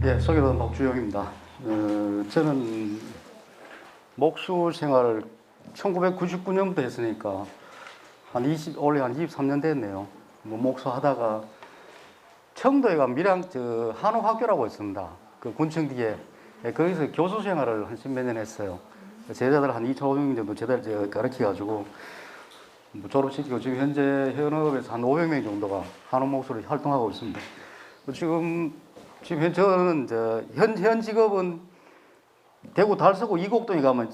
예, 소개로 박주영입니다. 저는 목수 생활을 1999년부터 했으니까 올해 한 23년 됐네요. 뭐 목수 하다가 청도에 가 밀양 한옥학교라고 있습니다. 그 군청 뒤에 거기서 교수 생활을 한 10몇 년 했어요. 제자들 한 2,500명 정도 제자들 가르쳐가지고 뭐 졸업시키고 지금 현재 현업에서 한 500명 정도가 한옥 목수로 활동하고 있습니다. 지금 저는 현 직업은 대구 달서구 이곡동에 가면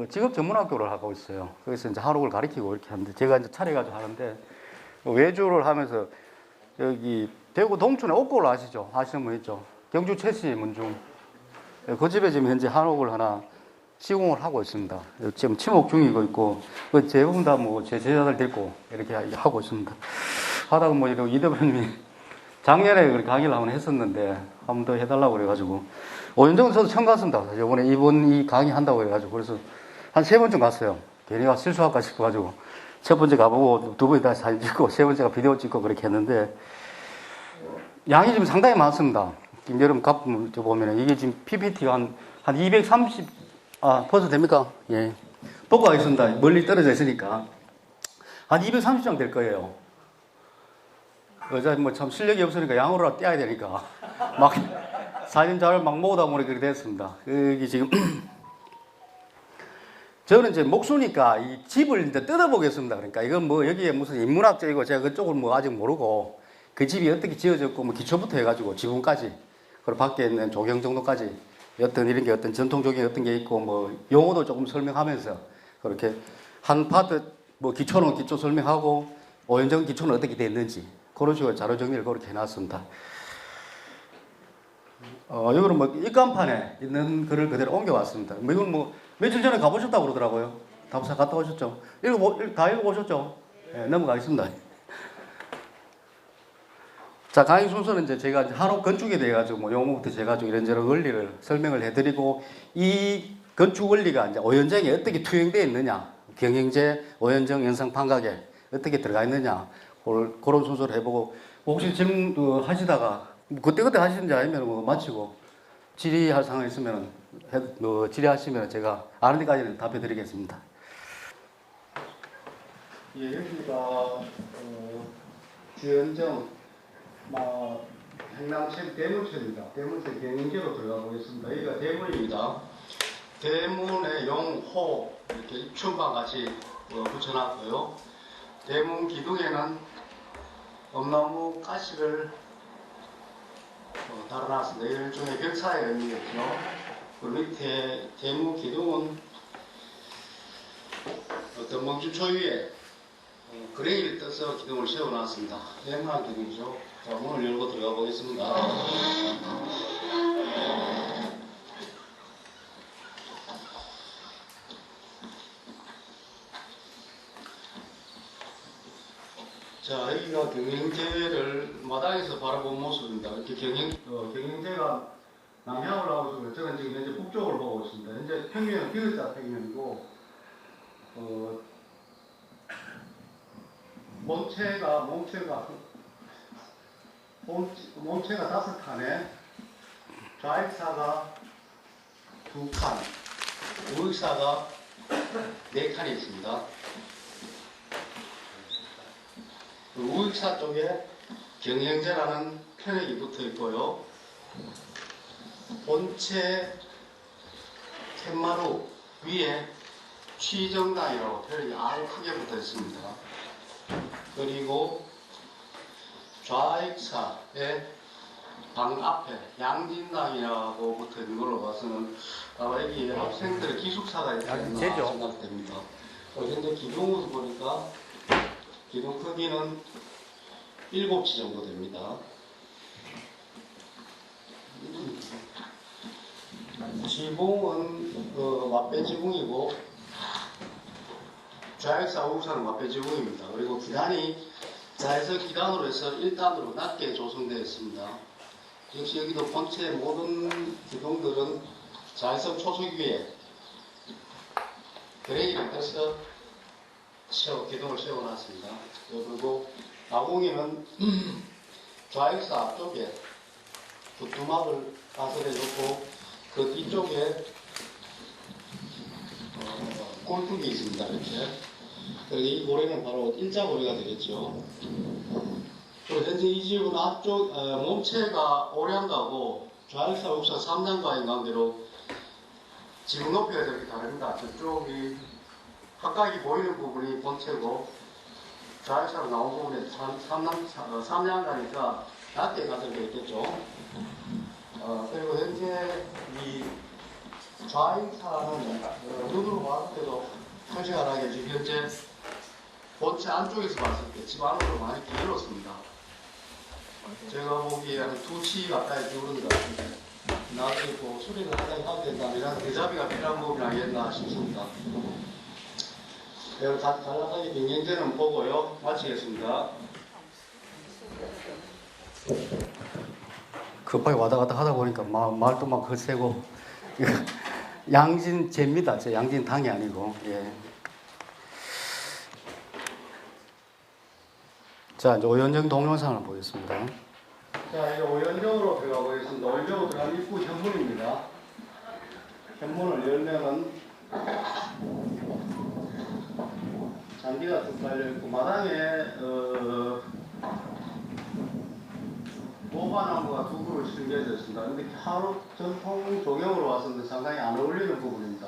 직업 전문학교를 하고 있어요. 거기서 이제 한옥을 가르치고 이렇게 하는데 제가 이제 차려가지고 하는데 외주를 하면서 여기 대구 동촌에 옥고를 아시죠? 아시는 분 있죠? 경주 최씨 문중 그 집에 지금 현재 한옥을 하나 시공을 하고 있습니다. 지금 침옥 중이고 있고 그 대부분 다 뭐 제 제자들 데리고 이렇게 하고 있습니다. 하다가 뭐 이 대표님이 작년에 그렇게 강의를 한번 했었는데 한 번 더 해달라고 그래가지고 오연정은 저도 처음 갔습니다. 이번 이 강의 한다고 그래가지고 그래서 한 3번쯤 갔어요. 괜히 실수할까 싶어가지고 첫 번째 가보고 두 번째 다시 사진 찍고 세 번째가 비디오 찍고 그렇게 했는데 양이 지금 상당히 많습니다. 여러분 가끔 보면 이게 지금 PPT가 한 230, 벌써 됩니까? 예. 보고 가겠습니다. 멀리 떨어져 있으니까. 한 230장 될 거예요. 뭐 참 실력이 없으니까 양으로 떼야 되니까. 막 사진자를 막 모으다 보니 그렇게 됐습니다. 여기 지금. 저는 이제 목수니까 이 집을 이제 뜯어보겠습니다. 그러니까 이건 뭐 여기에 무슨 인문학적이고 제가 그쪽을 뭐 아직 모르고 그 집이 어떻게 지어졌고 뭐 기초부터 해가지고 지붕까지 그리고 밖에 있는 조경 정도까지 어떤 이런 게 어떤 전통적인 어떤 게 있고 뭐 용어도 조금 설명하면서 그렇게 한 파트 뭐 기초는 기초 설명하고 오연정 기초는 어떻게 됐는지 그런 식으로 자료 정리를 그렇게 해놨습니다. 이거는 뭐 입간판에 있는 글을 그대로 옮겨왔습니다. 뭐 이건 뭐 며칠 전에 가보셨다고 그러더라고요. 답사 갔다 오셨죠? 다 읽어보셨죠? 네, 넘어가겠습니다. 자, 강의 순서는 이제 제가 한옥 건축에 대해 가지고 뭐 용어부터 제가 좀 이런저런 원리를 설명을 해드리고 이 건축 원리가 이제 오연정에 어떻게 투영되어 있느냐, 경영제, 오연정, 연상 판각에 어떻게 들어가 있느냐 그런 순서를 해보고 혹시 질문 하시다가 그때그때 하시는지 아니면 뭐 마치고 질의할 상황 있으면 질의하시면 제가 아는 데까지는 답해드리겠습니다. 예, 여기가 주연정 행남천 대문천입니다. 대문천 경영제로 들어가고 있습니다. 여기가 대문입니다. 대문에 용, 호 이렇게 입춘방 같이 붙여놨고요. 대문 기둥에는 엄나무 가시를 달아놨습니다. 일종의 벽사의 의미겠죠. 그 밑에 대문 기둥은 어떤 멍주초 위에 그레이를 떠서 기둥을 세워놨습니다. 렘한 기둥이죠. 자, 문을 열고 들어가 보겠습니다. 자, 여기가 경영제를 마당에서 바라본 모습입니다. 이렇게 경영제가 남향을 나오고 있습니다. 저는 지금 현재 북쪽을 보고 있습니다. 현재 평면은 비읍자 평면이고, 몸체가 5칸에 좌익사가 2칸, 우익사가 4칸이 있습니다. 그 우익사 쪽에 경영제라는 편액이 붙어 있고요. 본체 툇마루 위에 취정당이라고 편액이 아주 크게 붙어 있습니다. 그리고 좌익사의 방 앞에 양진당이라고 붙어 있는 걸로 봐서는 아마 여기 학생들의 기숙사가 있다는 생각됩니다. 현재 기둥으로 보니까 기둥 크기는 7지 정도 됩니다. 지붕은 맞배 지붕이고 좌익사, 우익사는 맞배 지붕입니다. 그리고 기단이 자에서 기단으로 해서 1단으로 낮게 조성되어 있습니다. 역시 여기도 본체 모든 기둥들은 자에서 초석 위에 그레이를 떠서 기둥을 세워놨습니다. 그리고 나공이는 좌익사 앞쪽에 부뚜막을 가설해 놓고 그 뒤쪽에 꼴뚝이 있습니다. 이렇게. 그리고 이 고래는 바로 일자고래가 되겠죠. 그리고 현재 이 집은 앞쪽 몸체가 오량가고 좌익사 우사 3장과의 관계로 지붕 높이가 저렇게 다릅니다. 저쪽이 가까이 보이는 부분이 본체고 좌익사로 나온 부분에 3장가니까 낮게 가설되어 있겠죠. 그리고 현재 이 좌익사는 눈으로 봤을 때도 표시가 나게 지금 현재 본체 안쪽에서 봤을 때 집 안으로 많이 기울었습니다. 제가 보기에 한 2치 가까이 기울은 것 같은데 나중에 또 수리를 하게 된다면 대자비가 필요한 부분이 아니겠나 싶습니다. 잘나가게 변경되는 보고요. 마치겠습니다. 급하게 왔다 갔다 하다 보니까 말도 막 거세고 양진제입니다. 제 양진당이 아니고. 예. 자, 이제 오연정 동영상을 보겠습니다. 자, 이제 오연정으로 들어가 보겠습니다. 오연정으로 들어가는 입구 현문입니다. 현문을 열면은 잔디가 쭉 깔려있고 마당에 모과나무가 두 그루 심겨져 있습니다. 근데 하루 전통 조경으로 왔었는데 상당히 안 어울리는 부분입니다.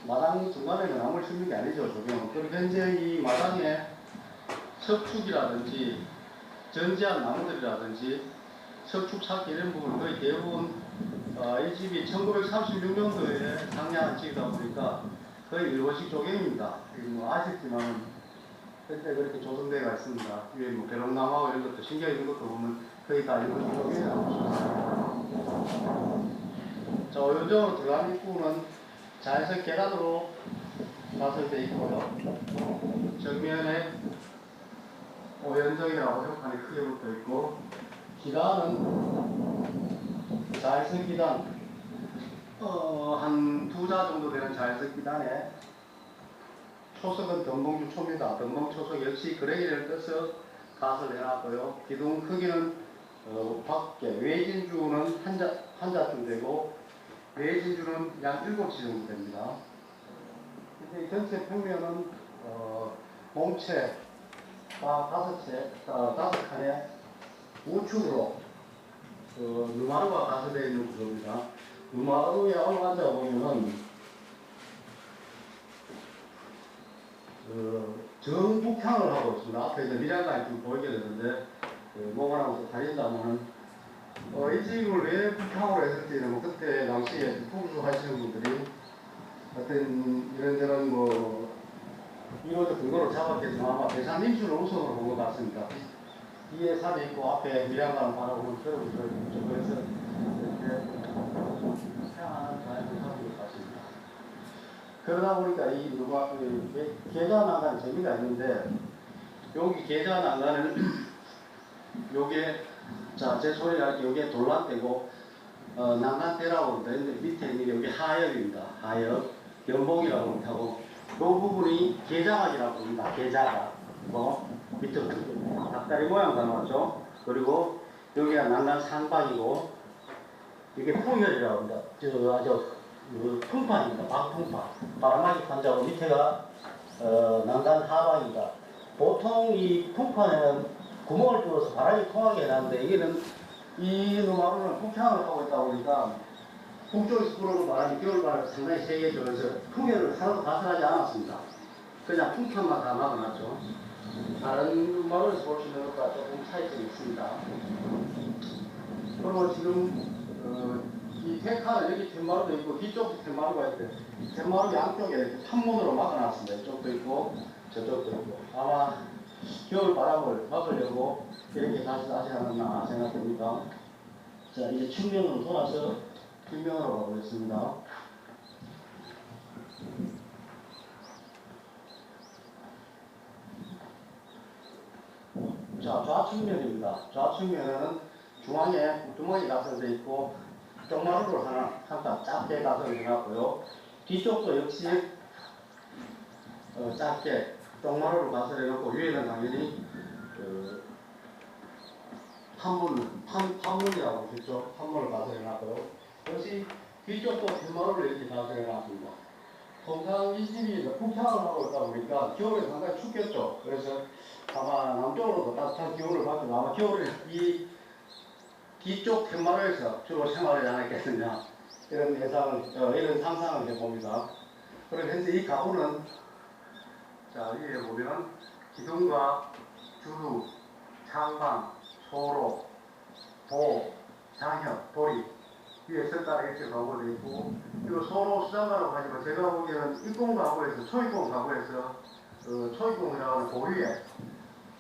마당 중간에는 나무를 심는 게 아니죠, 조경은. 그리고 현재 이 마당에 석축이라든지 전지한 나무들이라든지 석축 찾기 이런 부분 거의 대부분 이 집이 1936년도에 상향한 집이다 보니까 거의 일본식 조경입니다. 뭐 아쉽지만 그때 그렇게 조성대가 있습니다. 위에 뭐 벼룩나무하고 이런 것도 신경 있는 것도 보면 거의 다 일본식 조경이라고 보시면 됩니다. 자, 오연정으로 들어간 입구는 자연석 계단으로 가설되어 있고요. 정면에 오연정이라고 협판이 크게 붙어 있고, 기단은 자연석 기단, 한 2자 정도 되는 자연석 기단에 초석은 등봉주초입니다. 등봉초석 역시 그레이를 떠서 갓을 해놨고요. 기둥 크기는 밖에 외진주는 한 자쯤 되고 외진주는 약 7치 정도 됩니다. 이제 전체 평면은 몸체 5 칸의 우측으로 누마루가 가설되어 있는 구조입니다. 누마루에 올라앉아 보면은 정북향을 하고 있습니다. 앞에 이제 미량간이 좀 보이게 되는데 모관하고 다닌다면은 이 집을 왜 북향으로 했을지는 그때 당시에 풍수하시는 분들이 어떤 이런저런 이론적 근거를 잡았겠지만 아마 대산림수를 우선으로 본 것 같습니다. 뒤에 산이 있고 앞에 미량간을 바라보는 그런 그래서 이렇게 태양하는 자연을 하는 것 같습니다. 그러다 보니까 이 계좌 난간 재미가 있는데 여기 계좌 난간은 요게 자 제 소리가 요게 돌란대고 난간대라고 그러는데 밑에 있는 여기 하엽입니다. 하엽 연봉이라고 하고 이 부분이 계자각이라고 합니다. 계자각 밑으로 닭다리 모양 닮았죠. 그리고 여기가 난간 상방이고 이게 풍열이라고 합니다. 아주 풍판입니다. 방풍판 바람막이 판자고 밑에가 난간 하방입니다. 보통 이 풍판에는 구멍을 뚫어서 바람이 통하게 해놨는데 여기는 이 누마루는 풍향을 하고 있다 보니까 북쪽에서 불어오는 바람이 겨울바람이 상당히 세게 들어서 풍열을 하나도 가설하지 않았습니다. 그냥 풍편만 다 막아놨죠. 다른 마을에서 보시는 것과 조금 차이점이 있습니다. 그리고 지금 이 테카는 여기 툇마루도 있고 뒤쪽도 툇마루가 있는데 툇마루 양쪽에 판문으로 막아놨습니다. 이쪽도 있고 저쪽도 있고 아마 겨울 바람을 막으려고 이렇게 다시 하지 않았나 생각됩니다. 자, 이제 측면으로 돌아서 뒷면으로 가보겠습니다. 자, 좌측면입니다. 좌측면에는 중앙에 구멍이 가설되어 있고 쪽마루를 하나 잠깐 작게 가설을 해놨고요. 뒤쪽도 역시 작게 쪽마루를 가설해놓고 위에는 당연히 판문이라고 그랬죠. 판문을 가설해놨고요. 역시 뒤쪽도 뒷마루를 이렇게 가설해놨습니다. 통상 이 집이 북향을 하고 있다 보니까 겨울에 상당히 춥겠죠. 그래서 아마 남쪽으로도 따뜻한 기온을 받고 아마 겨울에 이 뒤쪽 뒷마루에서 주로 생활을 하겠느냐 이런 예상을 이런 상상을 해봅니다. 그래서 이 가구는 자 여기에 보면 기둥과 주루, 창방, 소로, 보, 장혁, 도리 위에 석가래 이렇게 가구되어 있고 그리고 소로 수장가라고 하지만 제가 보기에는 입공 가구에서 초입공 가구에서 초입공이라고 하는 보위에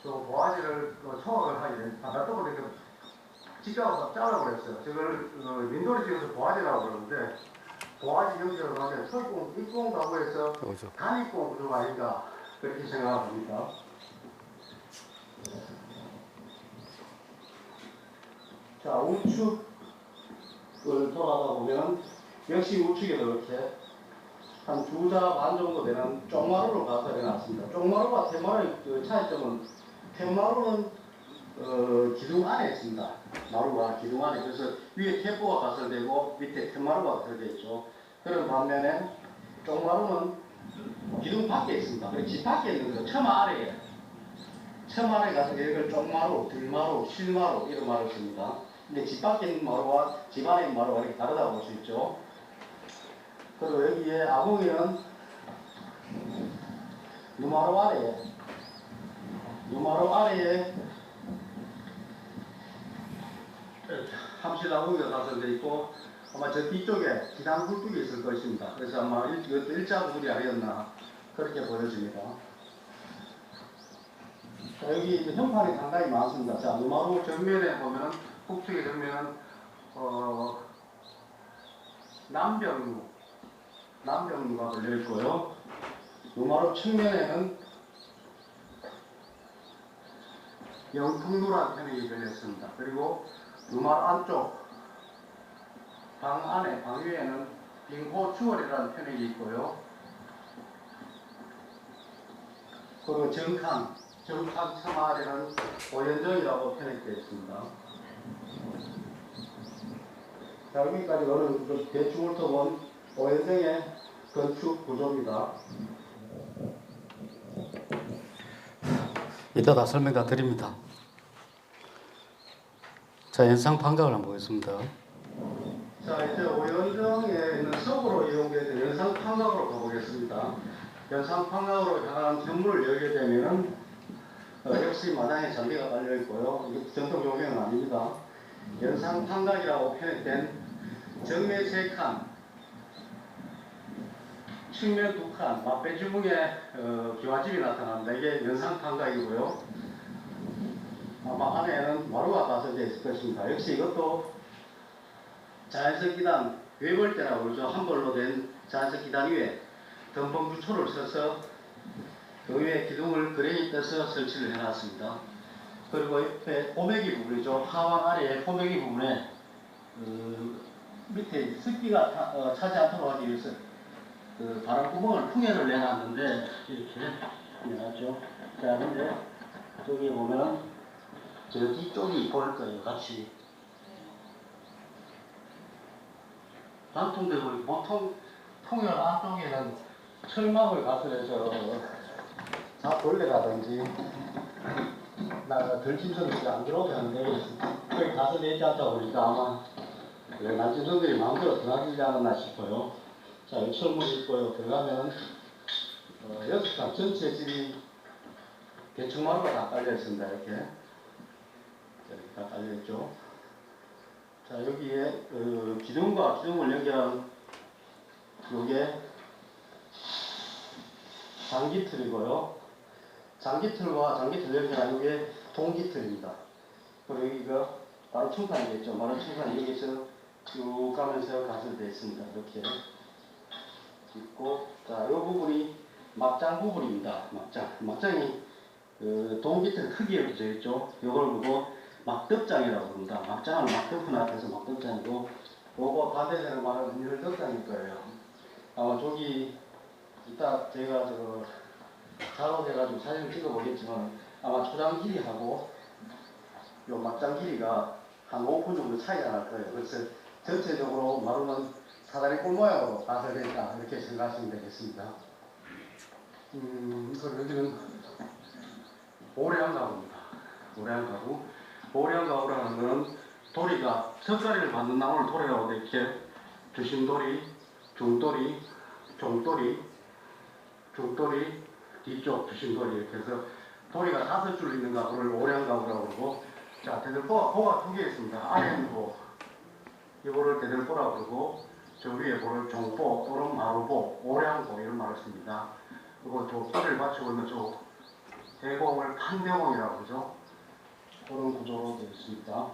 또 보아지를 청학을 하게 됩니다. 바깥쪽으로 이렇게 직각으로 잘라버렸어요. 저걸 민돌이 지어서 보아지라고 그러는데 보아지 형태로 하면 초입공, 입공 가구에서 단입공 구조가 아닌가 그렇게 생각합니다. 자, 우측을 돌아가다 보면 역시 우측에도 이렇게 한 주자 반 정도 되는 쪽마루로 가서 해놨습니다. 쪽마루와 툇마루의 그 차이점은 툇마루는 기둥 안에 있습니다. 마루가 기둥 안에 그래서 위에 툇보가 가설되고 밑에 툇마루가 가설되어 있죠. 그런 반면에 쪽마루는 기둥 밖에 있습니다. 그리고 집 밖에 있는 거죠. 처마 아래에 처마 아래 가서 이걸 쪽마루, 들마루, 실마루 이런 말을 씁니다. 근데 집 밖에 있는 마루와 집 안에 있는 마루가 이렇게 다르다고 볼 수 있죠. 그리고 여기에 아궁이는 누마루 아래에 함실 아궁이가 가설되어 있고 아마 저 뒤쪽에 기단 굴뚝이 있을 것입니다. 그래서 아마 이것도 일자 구들이 아니었나 그렇게 보여집니다. 자, 여기 형판이 상당히 많습니다. 자, 누마루 정면에 보면 북쪽의 정면은 남병루가 걸려 있고요. 누마루 측면에는 영풍루라는 편익이 걸려 있습니다. 그리고 누마루 안쪽 방 위에는 빙호추월이라는 편익이 있고요. 그리고 정칸 처마 아래는 오연정이라고 편익되어 있습니다. 자, 여기까지 오늘 대충 훑어본 오연정의 건축 구조입니다. 이따 설명 다 드립니다. 자, 연상 판각을 한번 보겠습니다. 자, 이제 오연정에 있는 석으로 이용된 연상 판각으로 가보겠습니다. 연상 판각으로 향한 현물을 열게 되면은 역시 마당에 잔디가 깔려 있고요. 이게 전통 조경은 아닙니다. 연상 판각이라고 표현된 정면 3칸, 측면 2칸, 맞배지붕에 기와집이 나타납니다. 이게 연상 판각이고요. 아마 안에는 마루가 가설되어 있을 것입니다. 역시 이것도 자연석 기단, 외벌대라고 그러죠. 한 벌로 된 자연석 기단 위에 덤벙주초를 써서 그 위에 기둥을 그레이 떠서 설치를 해놨습니다. 그리고 옆에 호매기 부분이죠. 하왕 아래에 호매기 부분에 밑에 습기가 차지 않도록 하기 위해서 그 바람구멍을 풍해를 내놨는데 이렇게 내놨죠. 자, 근데 저기 보면은 저 뒤쪽이 보일 거예요. 같이 단통되고 보통 통열 안쪽에는 철막을 가설해서 자벌레라든지 들짐승들이 안 들어오게 하는데 거기 가설되지 않다 보니까 아마 난짐승들이 마음대로 드나들지 않았나 싶어요. 자, 여기 철문이 있고요. 들어가면 6칸 전체 집이 대충마루가 다 깔려 있습니다. 이렇게 다 깔려 있죠. 자, 여기에 기둥과 기둥을 연결한 요게 장기틀이고요. 장기틀과 장기틀 연결한 요게 동기틀입니다. 그리고 여기가 바로 충판이겠죠. 바로 충판이 여기서 쭉 가면서 가설되어 있습니다. 이렇게 있고, 자, 요 부분이 막장 부분입니다. 막장이 동기틀 크기로 되어 있죠. 요걸 보고 막덕장이라고 합니다. 막장은 막덕분 앞에서 막덕장이고, 요거 반대되는 말은 열덕장일 거예요. 아마 저기 이따 제가 자로 돼가지고 사진을 찍어보겠지만 아마 초장 길이하고 요 막장 길이가 한 5분 정도 차이가 날 거예요. 그래서 전체적으로 마루는 사다리 꼴 모양으로 가설되다 이렇게 생각하시면 되겠습니다. 그리고 여기는 오래한 가구입니다. 오래한 가구. 오래한 가구라는 것은 도리가 석가리를 받는 나무를 도리라고 이렇게 주심도리, 중도리, 종도리, 중도리, 뒤쪽 주심도리 이렇게 해서 도리가 5줄 있는 가구를 오래한 가구라고 그러고, 자, 대들보가 2개 있습니다. 아래는 보, 이거를 대들보라고 그러고, 저 위에 보를 종보 또는 마루보, 오래한보 이런 말을 씁니다. 그리고 저 뿌리를 받치고 있는 저 대공을 판대공이라고 그러죠. 그런 구조로 되어 있습니다.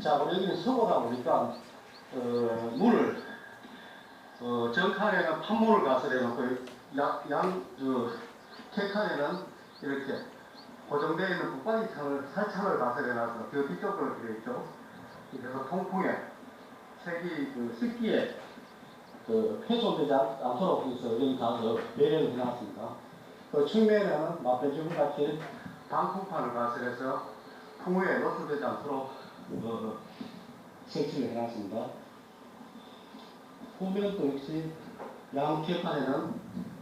자, 우리 여기는 서고다 보니까 문을 정칸에는 판문을 가설해 놓고 객칸에는 이렇게 고정되어 있는 북방이 창을 살창을 가설해 놔서 그 뒤쪽으로 되어 있죠. 그래서 통풍에 색이 습기에 훼손되지 않도록 해서 여기 가서 배려를 해놨습니다. 그 측면에는 마패지구 같이 방풍판을 가설해서 풍우에 노출되지 않도록 설치를 해놨습니다. 후면도 역시 양 객판에는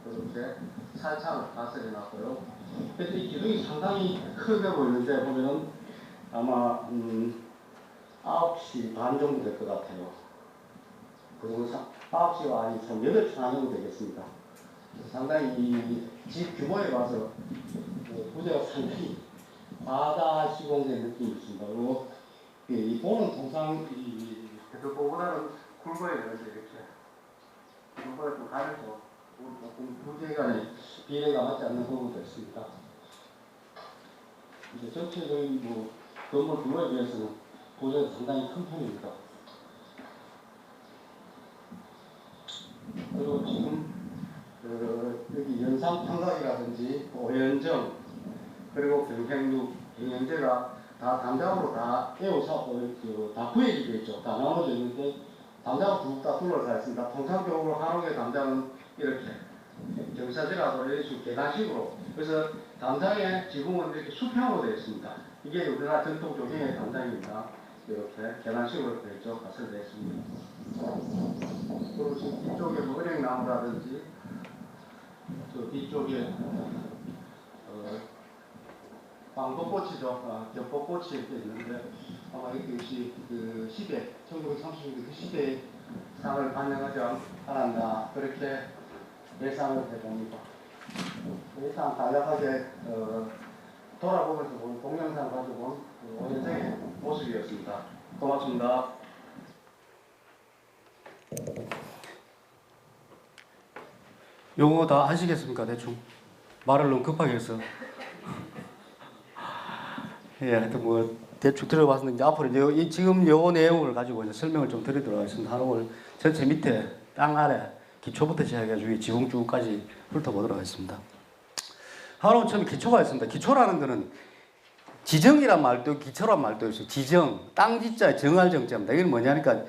이렇게 살창을 가설해 놨고요. 그래서 이 기둥이 상당히 크게 보이는데 보면은 아마 9시 반 정도 될 것 같아요. 그 정도 9시가 아닌 8시 반 정도 되겠습니다. 상당히 이 집 규모에 봐서 부재가 상당히 과다 시공된 느낌이 있습니다. 그리고 이 보는 통상 이 대들보보다는 굵어야 되는데 이렇게 이거보다 좀 가려서 조금 부재간의 비례가 맞지 않는 부분도 있습니다. 이제 전체적인 건물 규모에 비해서는 부재가 상당히 큰 편입니다. 그리고 지금 여기 연상판각이라든지 오연정 그리고 경행루, 경행제가 다 담장으로 다 다 구획이 되어 있죠. 다 나눠져 있는데 담장을 쭉 다 둘러싸여 있습니다. 통상적으로 한옥의 담장은 이렇게 경사지라도 이런 식으로 계단식으로, 그래서 담장의 지붕은 이렇게 수평으로 되어 있습니다. 이게 우리나라 전통 조경의 담장입니다. 이렇게 계단식으로 되어 있죠. 가설되어 있습니다. 그리고 지금 뒤쪽에 은행나무라든지 저 뒤쪽에 방법꽃이죠. 겹벚꽃이 이렇게 있는데 아마 이것이 그 시대, 1930년대 그 시대의 상을 반영하지 않았나 그렇게 예상을 해봅니다. 예상 간략하게 돌아보면서 본 동영상 가지고 본 오년생의 모습이었습니다. 고맙습니다. 요거 다 아시겠습니까? 대충 말을 너무 급하게 해서. 예, 하여튼 대충 들어봤는데 앞으로 이제 지금 요 내용을 가지고 이제 설명을 좀 드리도록 하겠습니다. 한옥을 전체 밑에 땅 아래 기초부터 시작해가지고 지붕 쭉까지 훑어보도록 하겠습니다. 한옥은 처음에 기초가 있습니다. 기초라는 거는 지정이란 말도 있고 기초란 말도 있어요. 지정, 땅 지자 정할 정자입니다. 이게 뭐냐니까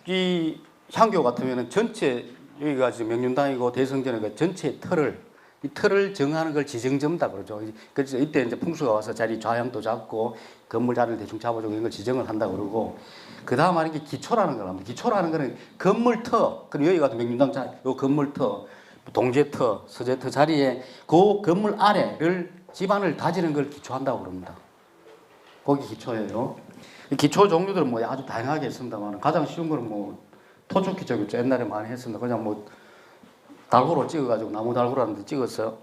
이 향교 같으면은 전체 여기가 지금 명륜당이고 대성전이고 전체 이 틀을 정하는 걸 지정점다 그러죠. 그래서 이때 이제 풍수가 와서 자리 좌향도 잡고 건물 자리를 대충 잡아주고 이런 걸 지정을 한다 그러고, 그 다음 하는 게 기초라는 걸 합니다. 기초라는 거는 건물터, 그럼 여기 같은 명륜당 자리, 요 건물터, 동제터, 서제터 자리에 그 건물 아래를 집안을 다지는 걸 기초한다고 그럽니다. 거기 기초예요. 이 기초 종류들은 아주 다양하게 있습니다만 가장 쉬운 거는 토촉 기초겠죠. 옛날에 많이 했습니다. 그냥 달구로 찍어가지고 나무 달구라는 데 찍었어요.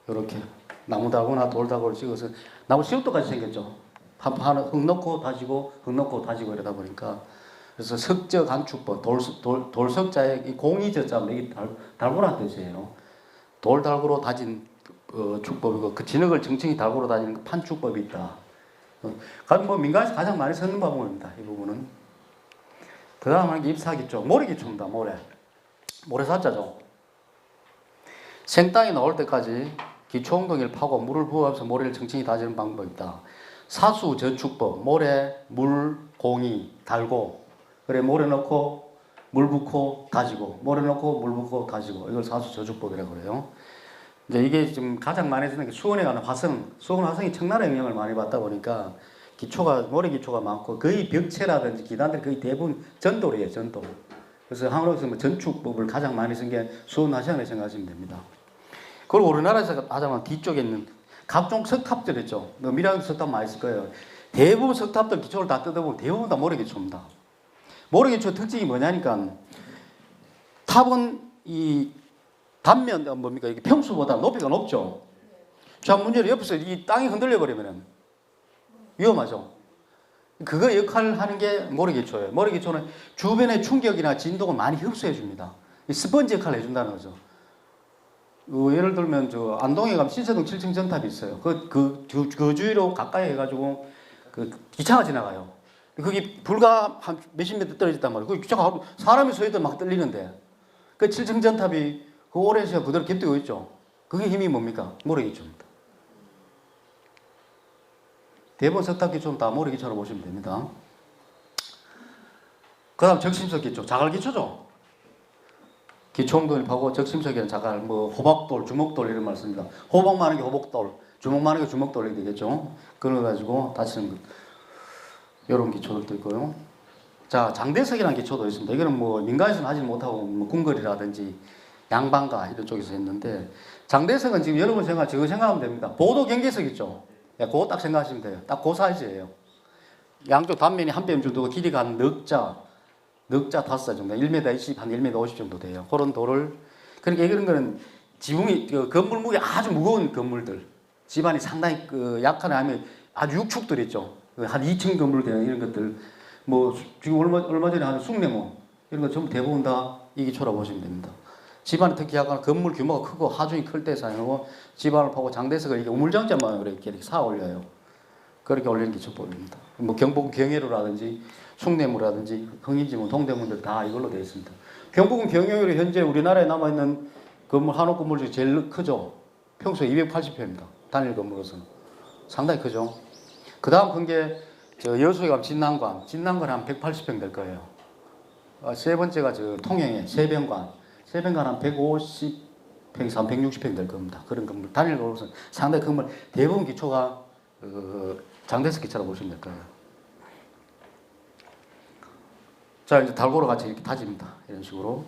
이렇게 나무 달구나 돌 달구를 찍어서 나무 시옷도까지 생겼죠. 하나 흙 넣고 다지고 흙 넣고 다지고 이러다 보니까, 그래서 석저 간축법 돌석자에 이 공이 저자면 이게 달구라는 뜻이에요. 돌 달구로 다진 축법이고 그 진흙을 정층이 달구로 다지는 그 판축법이 있다. 민간에서 가장 많이 쓰는 방법입니다. 이 부분은. 그 다음 하는 게 입사기초, 모래기초입니다. 모래사자죠. 생땅이 나올 때까지 기초 엉덩이를 파고 물을 부어서 모래를 정층히 다지는 방법이다. 사수전축법, 모래, 물, 공이 달고, 그래 모래 넣고 물 붓고 다지고, 모래 넣고 물 붓고 다지고, 이걸 사수저축법이라고 그래요. 이제 이게 지금 가장 많이 쓰는 게 수원에 가는 화성, 수원 화성이 청나라 영향을 많이 받다 보니까 모래 기초가 많고 거의 벽체라든지 기단들이 거의 대부분 전돌이에요, 전돌. 그래서 한국에서 뭐 전축법을 가장 많이 쓴 게 수원 화성이라고 생각하시면 됩니다. 그리고 우리나라에서 하자면 뒤쪽에 있는 각종 석탑들 있죠. 미라도 석탑 많이 있을 거예요. 대부분 석탑들 기초를 다 뜯어보면 대부분 다 모래 기초입니다. 모래 기초 특징이 뭐냐니까 탑은 이 단면 뭡니까 이게 평수보다 높이가 높죠. 자 문제는 옆에서 이 땅이 흔들려 버리면 위험하죠. 그거 역할을 하는 게 모래 기초예요. 모래 기초는 주변의 충격이나 진동을 많이 흡수해 줍니다. 스펀지 역할을 해준다는 거죠. 예를 들면 저 안동에 가면 신세동 7층 전탑이 있어요. 그 주위로 가까이 해가지고 그 기차가 지나가요. 거기 불과 한 몇십 미터 떨어졌단 말이에요. 그 기차가 사람이 서 있던 막 떨리는데 그 7층 전탑이 그 오랜 시간 그대로 겹뜨고 있죠. 그게 힘이 뭡니까? 모래 기초입니다. 대부분 석탑 기초는 다 모래 기초로 보시면 됩니다. 그 다음 적심석 기초, 자갈 기초죠. 기초홍돌입하고 적심석에는 자갈, 뭐 호박돌, 주먹돌 이런 말 씁니다. 호박 많은 게 호박돌, 주먹 많은 게 주먹돌이 되겠죠. 그래가지고 다치는 것. 이런 기초들도 있고요. 자, 장대석이라는 기초도 있습니다. 이거는 뭐 민간에서는 하지 못하고 뭐 궁궐이라든지 양반가 이런 쪽에서 했는데 장대석은 지금 여러분 저거 생각하면 됩니다. 보도 경계석 있죠. 그거 딱 생각하시면 돼요. 딱 그 사이즈예요. 양쪽 단면이 한 뼘 정도가 길이가 한 넉자 5자 정도, 1m 20, 한 1m 50 정도 돼요. 그런 돌을, 그러니까 이런 거는 지붕이, 건물 무게 아주 무거운 건물들, 집안이 상당히 약한 아니면 아주 육축들 있죠. 한 2층 건물 되는 이런 것들, 뭐, 지금 얼마 전에 하는 숭례문, 이런 거 전부 대부분 다 이 기초라고 보시면 됩니다. 집안이 특히 약간 건물 규모가 크고 하중이 클 때 사용하고 집안을 파고 장대석을 이게 우물장자만 이렇게 사 올려요. 그렇게 올리는 기초법입니다. 뭐 경복궁 경회로라든지 숭례문이라든지 흥인지문, 동대문들 다 이걸로 되어 있습니다. 경복궁 경회로 현재 우리나라에 남아있는 건물, 한옥 건물 중에 제일 크죠. 평소 280평입니다. 단일 건물로서는. 상당히 크죠. 그 다음 큰 게 여수에 가면 진난관 한 180평 될 거예요. 세 번째가 통영의 세변관 한 150평, 160평 될 겁니다. 그런 건물, 단일 건물로서는 상당히 건물, 대부분 기초가 장대석 기초라고 보시면 될 거예요. 자, 이제 달고로 같이 이렇게 다집니다. 이런 식으로.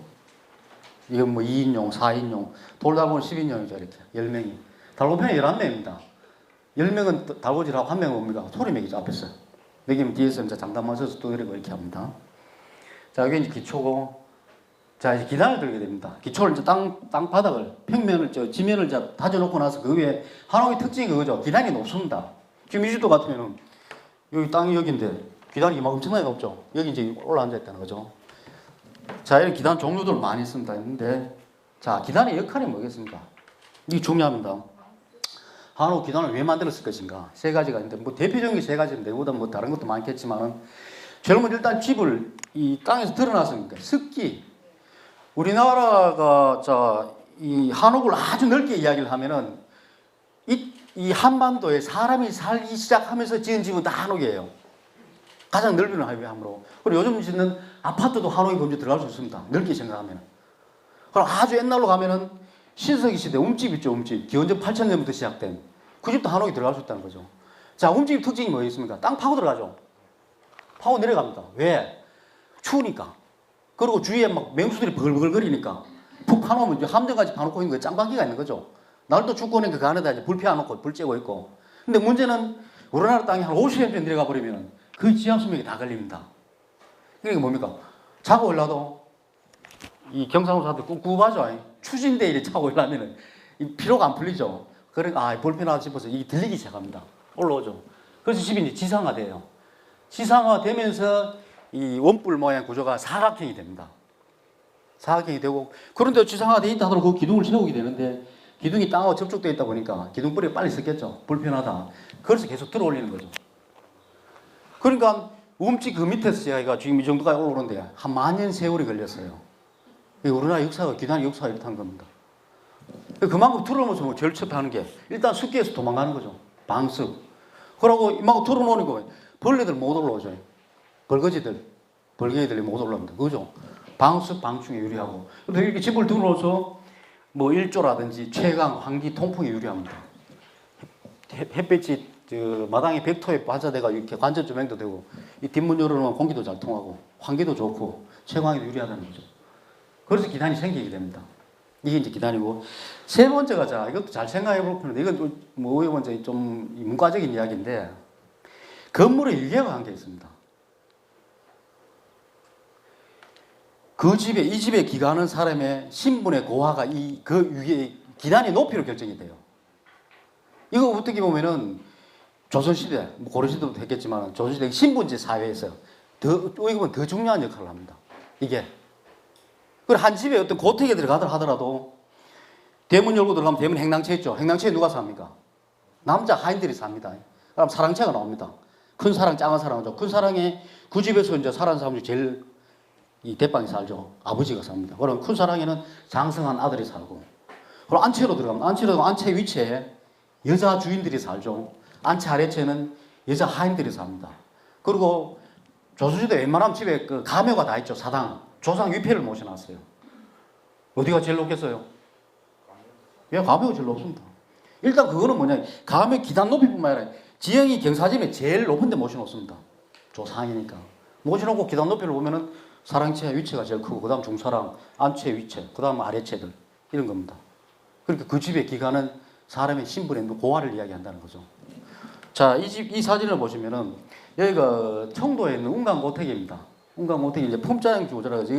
이건 뭐 2인용, 4인용, 돌달고는 10인용이죠. 이렇게 10명이. 달고편이 11명입니다. 10명은 달고질하고 1명은 뭡니까? 소리 매기죠. 앞에서. 매기면 뒤에서 이제 장단 맞춰서 또 이렇게 합니다. 자, 여기 이제 기초고. 자, 이제 기단을 들게 됩니다. 기초를 이제 땅바닥을, 평면을, 지면을 다져놓고 나서 그 위에 한옥의 특징이 그거죠. 기단이 높습니다. 지금 이 집도 같으면은 여기 땅이 여기인데 기단이 막 엄청나게 높죠. 여기 이제 올라앉아 있다는 거죠. 자, 이런 기단 종류들 많이 씁니다. 있는데, 자, 기단의 역할이 뭐겠습니까? 이게 중요합니다. 한옥 기단을 왜 만들었을 것인가? 세 가지가 있는데, 뭐 대표적인 게 세 가지인데, 이보다 뭐 다른 것도 많겠지만은, 제일 먼저 일단 집을 이 땅에서 드러났으니까, 습기. 우리나라가, 이 한옥을 아주 넓게 이야기를 하면은, 이 한반도에 사람이 살기 시작하면서 지은 집은 다 한옥이에요. 가장 넓은 함으로. 그리고 요즘 짓는 아파트도 한옥의 범주에 들어갈 수 있습니다. 넓게 생각하면. 그럼 아주 옛날로 가면은 신석기 시대 움집 있죠, 움집. 기원전 8,000년부터 시작된. 그 집도 한옥이 들어갈 수 있다는 거죠. 자, 움집 특징이 뭐겠습니까? 땅 파고 들어가죠. 파고 내려갑니다. 왜? 추우니까. 그리고 주위에 막 맹수들이 버글버글거리니까. 푹 파놓으면 이제 함정까지 파놓고 있는 거에 짱박기가 있는 거죠. 날도 춥고 오니까 그 안에다 이제 불 피워놓고 불 쬐고 있고. 근데 문제는 우리나라 땅이 한 50cm 내려가 버리면 그 지하 수명이 다 걸립니다. 그러니까 뭡니까? 자고 올라도 이 경상도 사람들 꿉꿉하죠. 추진대 이렇게 자고 올라면은 피로가 안 풀리죠. 그러니까 불편하다 싶어서 이게 들리기 시작합니다. 올라오죠. 그래서 집이 이제 지상화돼요. 지상화되면서 이 원뿔 모양 구조가 사각형이 됩니다. 사각형이 되고, 그런데 지상화돼 있다 하더라도 그 기둥을 세우게 되는데 기둥이 땅하고 접촉되어 있다 보니까 기둥뿌리가 빨리 섞였죠. 불편하다. 그래서 계속 들어 올리는 거죠. 그러니까 움집 그 밑에서 제가 지금 이 정도까지 올라오는데 한 10,000년 세월이 걸렸어요. 우리나라 역사가, 기단의 역사가 이렇다는 겁니다. 그만큼 틀어놓으면서 뭐 제일 첫 하는 게 일단 습기에서 도망가는 거죠. 방습. 그러고 이만큼 틀어놓으니까 벌레들 못 올라오죠. 벌거지들, 벌개들이 못 올라옵니다. 그죠? 방수, 방충에 유리하고. 근데 이렇게 집을 들어서 뭐 일조라든지 최강, 환기, 통풍에 유리합니다. 햇빛이 마당에 벡터에 반사돼가 이렇게 관전 조명도 되고, 이 뒷문 열어놓으면 공기도 잘 통하고, 환기도 좋고, 채광에도 유리하다는 거죠. 그래서 기단이 생기게 됩니다. 이게 이제 기단이고, 세 번째가, 자, 이것도 잘 생각해 볼 건데, 이건 뭐, 먼저 좀 문과적인 이야기인데, 건물의 유계가 한게 있습니다. 그 집에, 이 집에 기가하는 사람의 신분의 고하가 그 위에 기단의 높이로 결정이 돼요. 이거 어떻게 보면은 조선시대, 뭐 고려시대도 했겠지만 조선시대 신분제 사회에서 어떻게 보면 더 중요한 역할을 합니다. 이게. 그리고 한 집에 어떤 고택에 들어가더라 하더라도 대문 열고 들어가면 대문 행랑채 있죠. 행랑채에 누가 삽니까? 남자 하인들이 삽니다. 그럼 사랑채가 나옵니다. 큰 사랑, 작은 사랑이죠. 큰 사랑에 그 집에서 이제 살아는 사람 중에 제일 이 대방에 살죠. 아버지가 삽니다. 그럼 큰 사랑에는 장성한 아들이 살고. 그럼 안채로 들어가면 안채 위치에 여자 주인들이 살죠. 안채 아래채는 여자 하인들이 삽니다. 그리고 조선시대 웬만하면 집에 그 가묘가 다 있죠. 사당. 조상 위패를 모셔놨어요. 어디가 제일 높겠어요? 예, 가묘가 제일 높습니다. 일단 그거는 뭐냐. 가묘 기단 높이뿐만 아니라 지형이 경사짐에 제일 높은 데 모셔놓습니다. 조상이니까. 모셔놓고 기단 높이를 보면은 사랑채 위치가 제일 크고, 그 다음 중사랑, 안채 위치, 그 다음 아래채들. 이런 겁니다. 그러니까 그 집의 기간은 사람의 신분의 고하를 이야기한다는 거죠. 자, 이 사진을 보시면은, 여기가 청도에 있는 운강고택입니다. 운강고택이 이제 품자형 기호자라고 해서,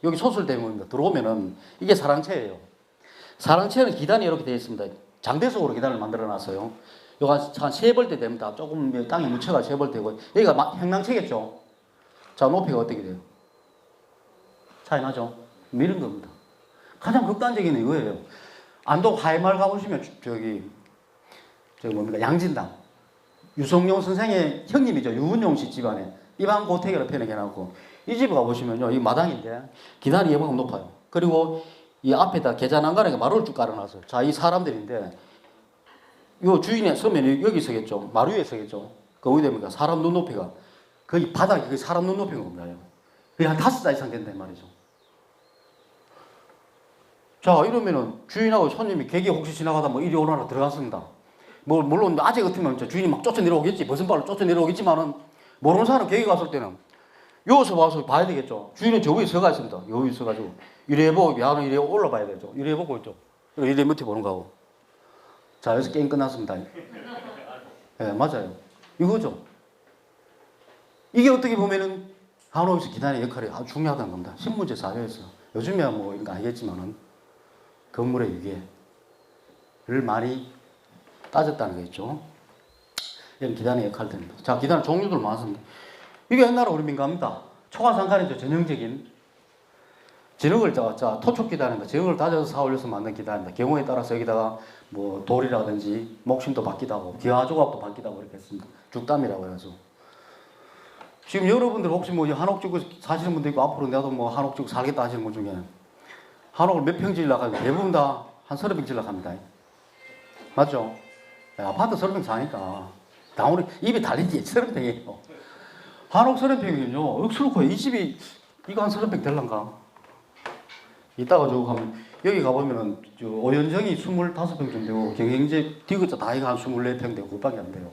여기 소설대문입니다. 들어오면은, 이게 사랑채예요. 사랑채는 기단이 이렇게 되어 있습니다. 장대석으로 기단을 만들어 놨어요. 요거 한 3벌대 됩니다. 조금 땅에 묻혀가 3벌대고, 여기가 행랑채겠죠? 자, 높이가 어떻게 돼요? 차이 나죠? 이런 겁니다. 가장 극단적인 이거예요. 안동 하회마을 가보시면 저기 뭡니까? 양진당. 유성룡 선생의 형님이죠. 유은용 씨 집안에 이방 고택이라고 표현해놓고, 이 집에 가보시면요. 이 마당인데 기단이 예방금 높아요. 그리고 이 앞에다 계단안간에 마루를 쭉 깔아놨어요. 자, 이 사람들인데 요 주인이 서면 여기 서겠죠. 마루 위에 서겠죠. 그 어디 됩니까? 사람 눈높이가 거의 바닥이 거의 사람 눈높이인 겁니다. 거의 한 5살 이상 된단 말이죠. 자, 이러면은 주인하고 손님이 객이 혹시 지나가다 뭐 이리 오너라 들어갔습니다. 뭐 물론 아재 같으면 주인이 막 쫓아 내려오겠지. 버선발로 쫓아 내려오겠지만은, 모르는 사람 객이 갔을 때는 여기서 와서 봐야 되겠죠. 주인은 저 위에 서가 있습니다. 여기 서가지고 이래 보고 야는 이래 올라봐야 되죠. 이래 보고 있죠. 이래 밑에 보는 거고. 자, 여기서 게임 끝났습니다. 예, 맞아요. 이거죠. 이게 어떻게 보면은 한옥에서 기단의 역할이 아주 중요하다는 겁니다. 신문제 사회에서. 요즘이야 뭐 이거 알겠지만은 건물의 유계를 많이 따졌다는 거겠죠. 이런 기단의 역할들입니다. 자, 기단의 종류들 많습니다. 이게 옛날에 우리 민감합니다. 초가상간이죠. 전형적인 진흙을 토촉 기단입니다. 진흙을 다져서 사올려서 만든 기단입니다. 경우에 따라서 여기다가 뭐 돌이라든지 목심도 바뀌다 하고 기와조각도 바뀌다 하고 이렇게 했습니다. 죽담이라고 해가지고. 지금 여러분들 혹시 뭐 한옥지구 사시는 분도 있고, 앞으로 나도 뭐 한옥지구 살겠다 하시는 분 중에 한옥을 몇 평 지으려고 하면 대부분 다 한 30평 지으려고 합니다. 맞죠? 아파트 30평 사니까 나오는 입이 달린지 30평이에요. 한옥 30평이면요. 억수로 커요. 이 집이 이거 한 30평 될란가? 이따가 저거 가면 여기 가보면은 오연정이 25평 정도 되고 경행제 디귿자 다 이거 한 24평 되고 그밖에 안 돼요.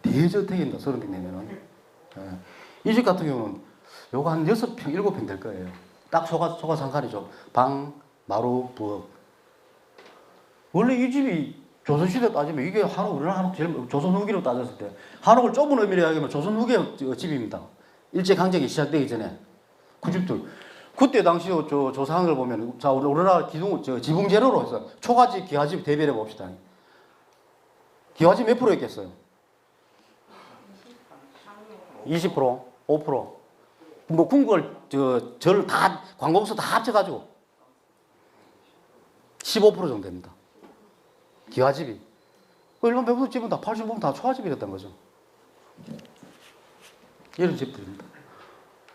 대저택입니다. 30평 되면은. 이 집 같은 경우는 요거 한 6평, 7평 될 거예요. 딱 소가상간이죠. 방, 마루, 부엌. 원래 이 집이 조선시대 따지면 이게 우리나라 한옥 제일 조선 후기로 따졌을 때 한옥을 좁은 의미로 이야기하면 조선 후기의 집입니다. 일제강점기 시작되기 전에 그 집들. 그때 당시 조상을 보면, 자, 우리나라 지붕 재료로 해서 초가집, 기와집 대비해 봅시다. 기와집 몇 프로였겠어요? 20%? 5%? 뭐 궁궐, 절 다, 관공서 다 합쳐가지고 15% 정도 됩니다. 기와집이. 일반 배부도 집은 다 80% 다 초가집이랬던 거죠. 이런 집들입니다.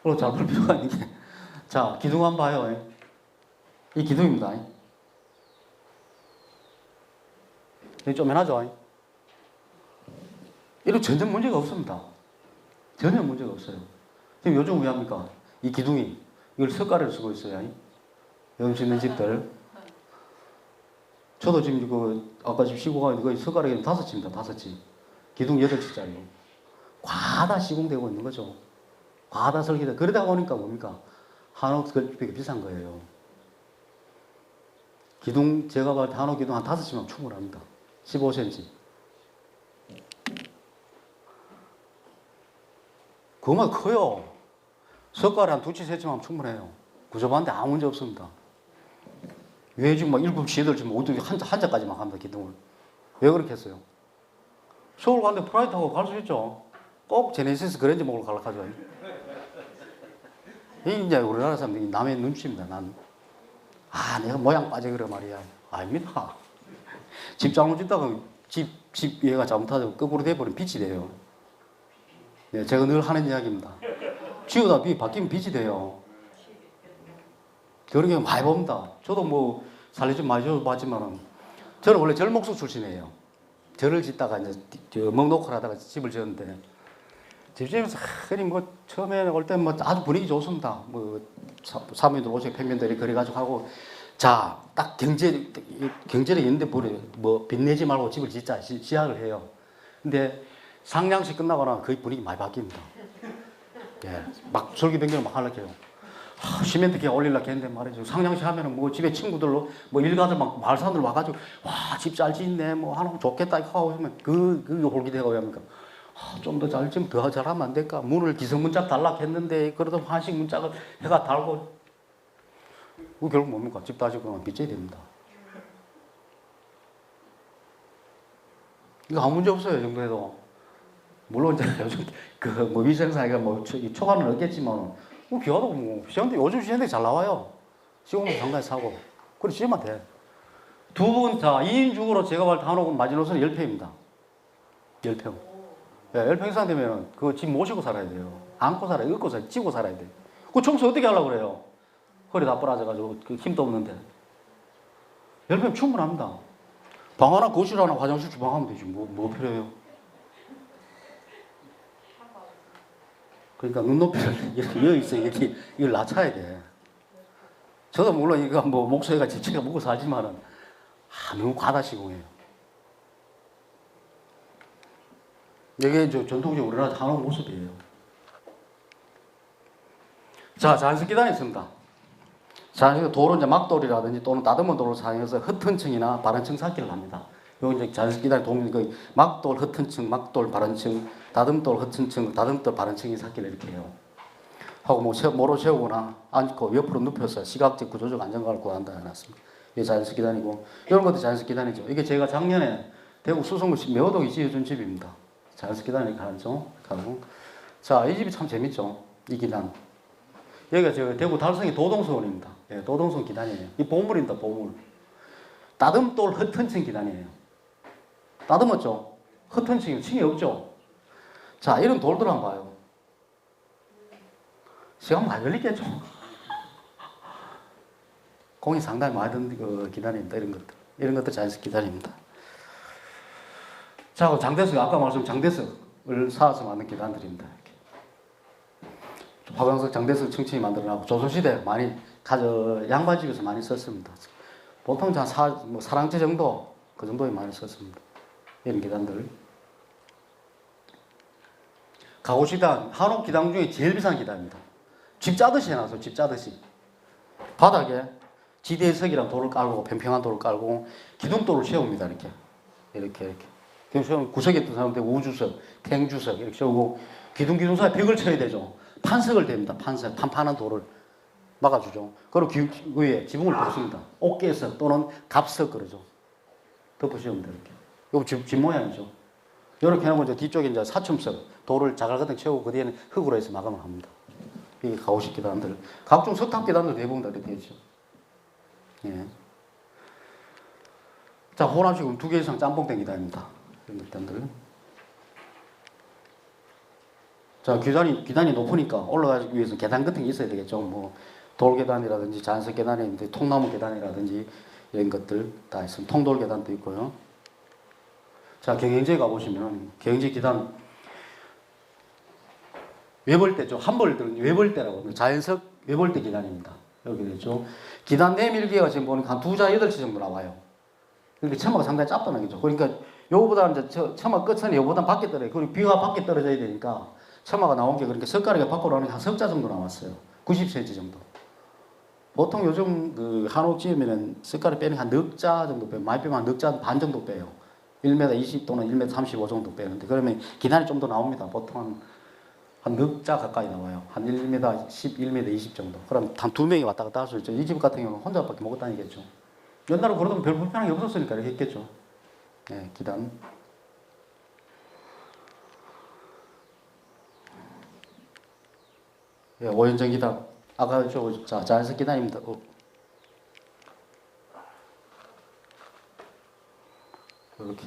그리고 잘 볼 필요가 있는 게, 자, 기둥 한번 봐요. 이 기둥입니다. 이게 좀 해나죠? 이런 전혀 문제가 없습니다. 전혀 문제가 없어요. 지금 요즘 왜 합니까? 이 기둥이 이걸 석가래를 쓰고 있어요. 여기 짓는 집들. 저도 지금 아까 집 시공한 이거 석가래는 5집입니다. 5집. 기둥 8집짜리. 과다 시공되고 있는 거죠. 과다 설계돼. 그러다 보니까 뭡니까? 한옥 건축비가 비싼 거예요. 기둥, 제가 봤을 때 한옥 기둥 한 5집이면 충분합니다. 15cm. 그거만 커요. 석가래 한 2치, 3치 하면 충분해요. 구조반대 아무 문제 없습니다. 왜 지금 막 7시, 8시, 뭐 한자까지만 합니다, 기둥을. 왜 그렇게 했어요? 서울 가는데 프라이 타고 갈 수 있죠. 꼭 제네시스 그랜저 먹으러 가려고 하죠. 이 이제 우리나라 사람들이 남의 눈치입니다, 난. 내가 모양 빠져, 그래 말이야. 아닙니다. 집 잘못 짓다가 집 얘가 잘못하자고 거꾸로 돼버리면 빛이 돼요. 네, 제가 늘 하는 이야기입니다. 지우다 바뀌면 빛이 돼요. 그런 게 많이 봅니다. 저도 뭐 살리 좀 많이 봤지만은 저는 원래 절목수 출신이에요. 절을 짓다가 이제 먹노크를 하다가 집을 지었는데 집지면서 그니 뭐 처음에 올 때 뭐 아주 분위기 좋습니다. 뭐 사모님들 오시고 평면들이 그래가지고 하고 자 딱 경제력이 있는데 뭐 빚내지 말고 집을 짓자 시작을 해요. 근데 상냥식 끝나고 나면 거의 분위기 많이 바뀝니다. 예, 막 설계 변경을 막 하려고 해요. 시멘트 그냥 올리려고 했는데 말이죠. 상냥식 하면은 뭐 집에 친구들로 뭐 일가들 막 말사들 와가지고 와, 집 잘 짓네 뭐 하는 좋겠다 이거 하고 하면 그게 홀기대가 왜 합니까? 좀 더 잘 지면 더 잘하면 안 될까? 문을 기성문짝 달라고 했는데 그러다 한식 문짝을 해가 달고 그 결국 뭡니까? 집 다지고 빚져야 됩니다. 이거 아무 문제 없어요. 이 정도 해도. 물론 이제 요즘 뭐 위생사가 뭐 초과는 없겠지만 뭐 기와도 뭐 시험도 요즘 시험도 잘 나와요. 시공도 상당히 사고. 그래 지으면 돼. 두 분 다 2인 중으로 제가 볼 때 한옥은 마지노선은 10평입니다. 10평. 예, 10평 이상 되면 그 집 모시고 살아야 돼요. 안고 살아야, 업고 살아야, 찌고 살아야 돼. 그 청소 어떻게 하려고 그래요? 허리 다 부러져가지고 그 힘도 없는데. 10평 충분합니다. 방 하나, 거실 하나, 화장실, 주방 하면 되지. 뭐 필요해요? 그러니까 눈높이를 이렇게 있어 이렇게 이걸 낮춰야 돼. 저도 물론 이거 뭐 목소리가 지치가 먹고 살지만은 너무 과다 시공해요. 이게 전통적으로 우리나라 한옥 모습이에요. 자, 자연석 계단이 있습니다. 자연석 도로 이제 막돌이라든지 또는 다듬은 도로를 사용해서 흩은 층이나 바른 층 쌓기를 합니다. 요 이제 자연석 계단의 동일 그 막돌 흩은 층, 막돌 바른 층, 다듬돌 흩은 층, 다듬돌 바른 층이 쌓기를 이렇게 해요. 하고 뭐 모로 세우거나 앉고 옆으로 눕혀서 시각적 구조적 안정감을 구한다 해놨습니다. 이게 자연석 계단이고 이런 것도 자연석 계단이죠. 이게 제가 작년에 대구 수성구 매호동에 지어준 집입니다. 자연석 계단이 가죠. 가고 자, 이 집이 참 재밌죠. 이 계단. 여기가 저 대구 달성의 도동서원입니다. 예, 도동서원 계단이에요. 이 보물입니다. 보물. 다듬돌 흩은 층 계단이에요. 다듬었죠. 흩은 층이 없죠. 자, 이런 돌들 한번 봐요. 시간 많이 걸리겠죠. 공이 상당히 많이 든 그 계단입니다. 이런 것들 자연석 계단입니다. 자, 장대석 아까 말씀 장대석을 쌓아서 만든 계단들입니다. 화강석, 장대석 층층이 만들어나고 조선시대 많이 양반집에서 많이 썼습니다. 보통 한 사랑채 정도 그 정도에 많이 썼습니다. 이런 계단들. 가고시단 한옥 기단 중에 제일 비싼 계단입니다. 집 짜듯이 해놨어요. 집 짜듯이 바닥에 지대석이랑 돌을 깔고 평평한 돌을 깔고 기둥돌을 세웁니다. 이렇게. 그래서 구석에 있던 사람들 우주석, 탱주석 이렇게 세우고 기둥 사이에 벽을 쳐야 되죠. 판석을 댑니다. 판석, 판판한 돌을 막아주죠. 그리고 위에 지붕을 덮습니다. 옥계석 또는 갑석 그러죠. 덮으시면 돼요. 이렇게. 이거 집 모양이죠. 이렇게 해놓고 이제 뒤쪽에 이제 사춤석, 돌을 자갈가득 채우고 그 뒤에는 흙으로 해서 마감을 합니다. 이게 가오식 계단들. 각종 석탑 계단들 대부분 다 이렇게 있죠. 예. 자, 호남식은 2개 이상 짬뽕된 계단입니다. 이런 계단들. 자, 계단이 높으니까 올라가기 위해서 계단 같은 게 있어야 되겠죠. 뭐, 돌 계단이라든지 자연석 계단이 있는데 통나무 계단이라든지 이런 것들 다 있습니다. 통돌 계단도 있고요. 자, 경영지에 가보시면 경영지 계단 외벌대죠. 한벌들은 외벌대라고 합니다. 자연석 외벌대 기단입니다. 이렇게 되죠. 기단 내밀기가 지금 보니까 한 2자 8치 정도 나와요. 그러니까 처마가 상당히 짧다는 거죠. 그러니까 요거보다 이제 처마 끝선이 요거보다 밖에 떨어요. 그리고 비가 밖에 떨어져야 되니까 처마가 나온 게 그러니까 석가리가 밖으로 나오는 게 한 석자 정도 나왔어요. 90cm 정도. 보통 요즘 그 한옥 지으면은 석가리 빼는 한 넉자 정도 빼요. 많이 빼면 한 넉자 반 정도 빼요. 1m 20 또는 1m 35 정도 빼는데 그러면 기단이 좀 더 나옵니다. 보통 한 넉자 가까이 나와요. 한 1m 10, 1m 20 정도. 그럼 한 2명이 왔다 갔다 할 수 있죠. 이 집 같은 경우는 혼자밖에 못 다니겠죠. 옛날에 그러면 별 불편한 게 없었으니까 이렇게 했겠죠. 네, 기단. 예, 오연정 기단. 아까 자, 자연석 기단입니다. 이렇게.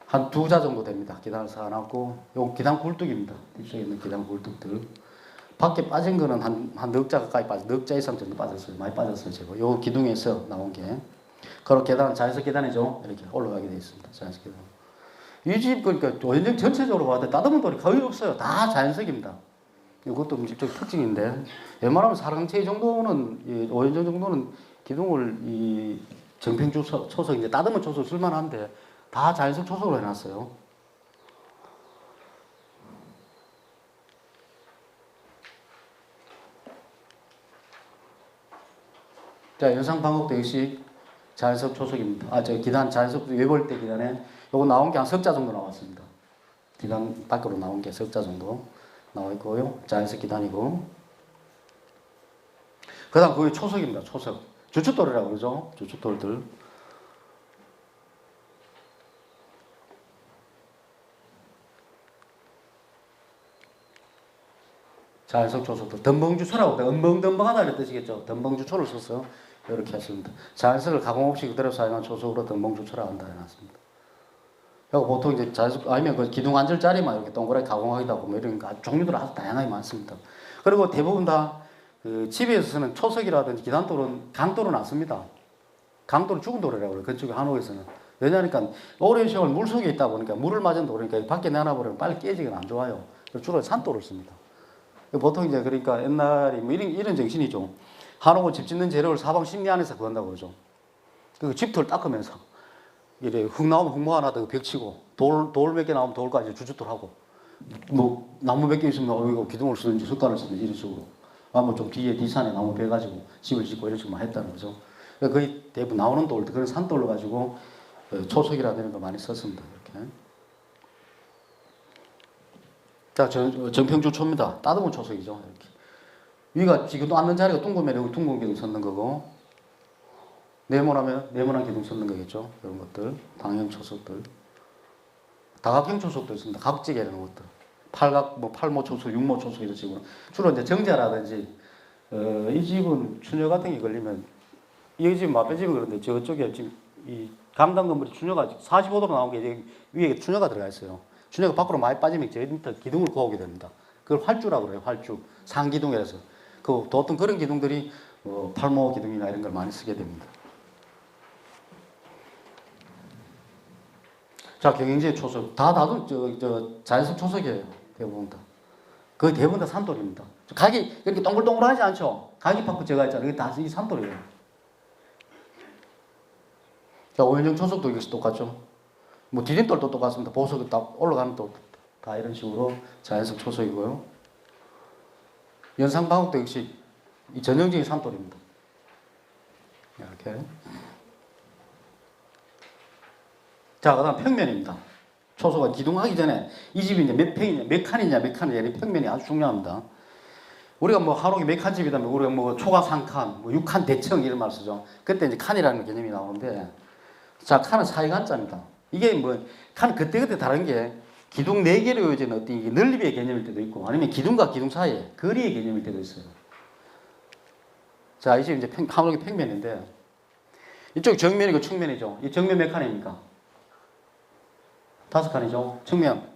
한 2자 정도 됩니다. 기단을 쌓아놨고, 요 기단 굴뚝입니다. 뒤쪽에 있는 기단 굴뚝들. 밖에 빠진 거는 한 넉자 가까이 넉자 이상 정도 빠졌어요. 많이 빠졌어요, 제가. 요 기둥에서 나온 게. 그리고 계단은 자연석 계단이죠. 이렇게 올라가게 되어 있습니다. 자연석 계단. 이 집, 그러니까 오연정 전체적으로 봤을 때 따듬은 돌이 거의 없어요. 다 자연석입니다. 이것도 음식적 특징인데, 웬만하면 사랑채 정도는, 오연정 정도는 기둥을 이 정평주 초석, 이제 따듬은 초석 쓸만한데, 다 자연석 초석으로 해놨어요. 자, 연상방곡도 역시 자연석 초석입니다. 저 기단, 자연석 외벌대 기단에 요거 나온 게 한 석자 정도 나왔습니다. 기단 밖으로 나온 게 석자 정도 나와 있고요. 자연석 기단이고. 그 다음 그게 초석입니다. 초석. 주춧돌이라고 그러죠. 주춧돌들. 자연석 초석도 덤벙주초라고 덤벙덤벙하다 이런 뜻이겠죠. 덤벙주초를 써서 이렇게 했습니다. 자연석을 가공 없이 그대로 사용한 초석으로 덤벙주초라고 한다 해놨습니다. 그리고 보통 이제 자연석 아니면 그 기둥 앉을 자리만 이렇게 동그랗게 가공하기도 하고 뭐 이런 거 종류들 아주 다양하게 많습니다. 그리고 대부분 다 그 집에서 쓰는 초석이라든지 기단돌은 강돌은 안 씁니다. 강돌은 죽은 돌이라고 그래요. 그쪽에 한옥에서는. 왜냐하니까 오랜 세월 물 속에 있다 보니까 물을 맞은 돌이니까 밖에 내놔버리면 빨리 깨지거나 안 좋아요. 주로 산돌을 씁니다. 보통 이제 그러니까 옛날에 뭐 이런 정신이죠. 한옥은 집 짓는 재료를 사방 심리 안에서 구한다고 그러죠. 그 집털 닦으면서 이래 흙 나오면 흙 모아놔도 벽 치고 돌 몇 개 나오면 돌까지 주춧돌 하고 뭐 나무 몇 개 있으면 이거 기둥을 쓰든지 숟가락을 쓰든지 이런 식으로 아뭐 좀 뒤에 뒷산에 나무 베가지고 집을 짓고 이런 식으로 했다는 거죠. 거의 대부분 나오는 돌들 그런 산돌로 가지고 초석이라는 거 많이 썼습니다. 이렇게. 자, 정평주 초입니다. 따듬은 초석이죠. 이렇게. 위가 지금 앉는 자리가 둥근면 여기 둥근 기둥 섰는 거고, 네모나면 네모난 기둥 섰는 거겠죠. 이런 것들, 방형 초석들, 다각형 초석도 있습니다. 각지게 이런 것들, 팔각, 뭐 팔모 초석, 육모 초석 이런 식으로 주로 이제 정자라든지 이 집은 추녀 같은 게 걸리면 이 집 마페 집은 그런데 저쪽에 지금 이 강당 건물이 추녀가 45도로 나온 게 위에 추녀가 들어가 있어요. 추녀가 밖으로 많이 빠지면 저 밑에 기둥을 구하게 됩니다. 그걸 활주라고 그래요. 활주. 상기둥이라서. 그 어떤 그런 기둥들이 팔모 기둥이나 이런 걸 많이 쓰게 됩니다. 자, 경영지의 초석. 다도 자연석 초석이에요. 대부분 다. 거의 대부분 다 산돌입니다. 각이 이렇게 동글동글하지 않죠? 각이 파고 제가 있잖아요. 이게 다 이 산돌이에요. 자, 오연정 초석도 이것이 똑같죠? 뭐 디딤돌도 똑같습니다. 보석이 딱 올라가는 또 다 이런 식으로 자연석 초석이고요. 연상방울도 역시 이 전형적인 산돌입니다. 이렇게. 자, 그다음 평면입니다. 초소가 기둥하기 전에 이 집이 이제 몇 평이냐, 몇 칸이냐, 몇 칸이냐, 이 평면이 아주 중요합니다. 우리가 뭐 한옥이 몇 칸 집이다면 우리가 뭐 초가 3칸, 뭐 6칸 대청 이런 말 쓰죠. 그때 이제 칸이라는 개념이 나오는데, 자, 칸은 사이간자입니다. 이게 뭐 칸 그때그때 다른 게 기둥 4개로 이어진 어떤 넓이의 개념일 때도 있고, 아니면 기둥과 기둥 사이에 거리의 개념일 때도 있어요. 자, 이 집 이제 한옥의 평면인데, 이쪽 정면이고 측면이죠. 이 정면 몇 칸입니까? 5칸이죠. 측면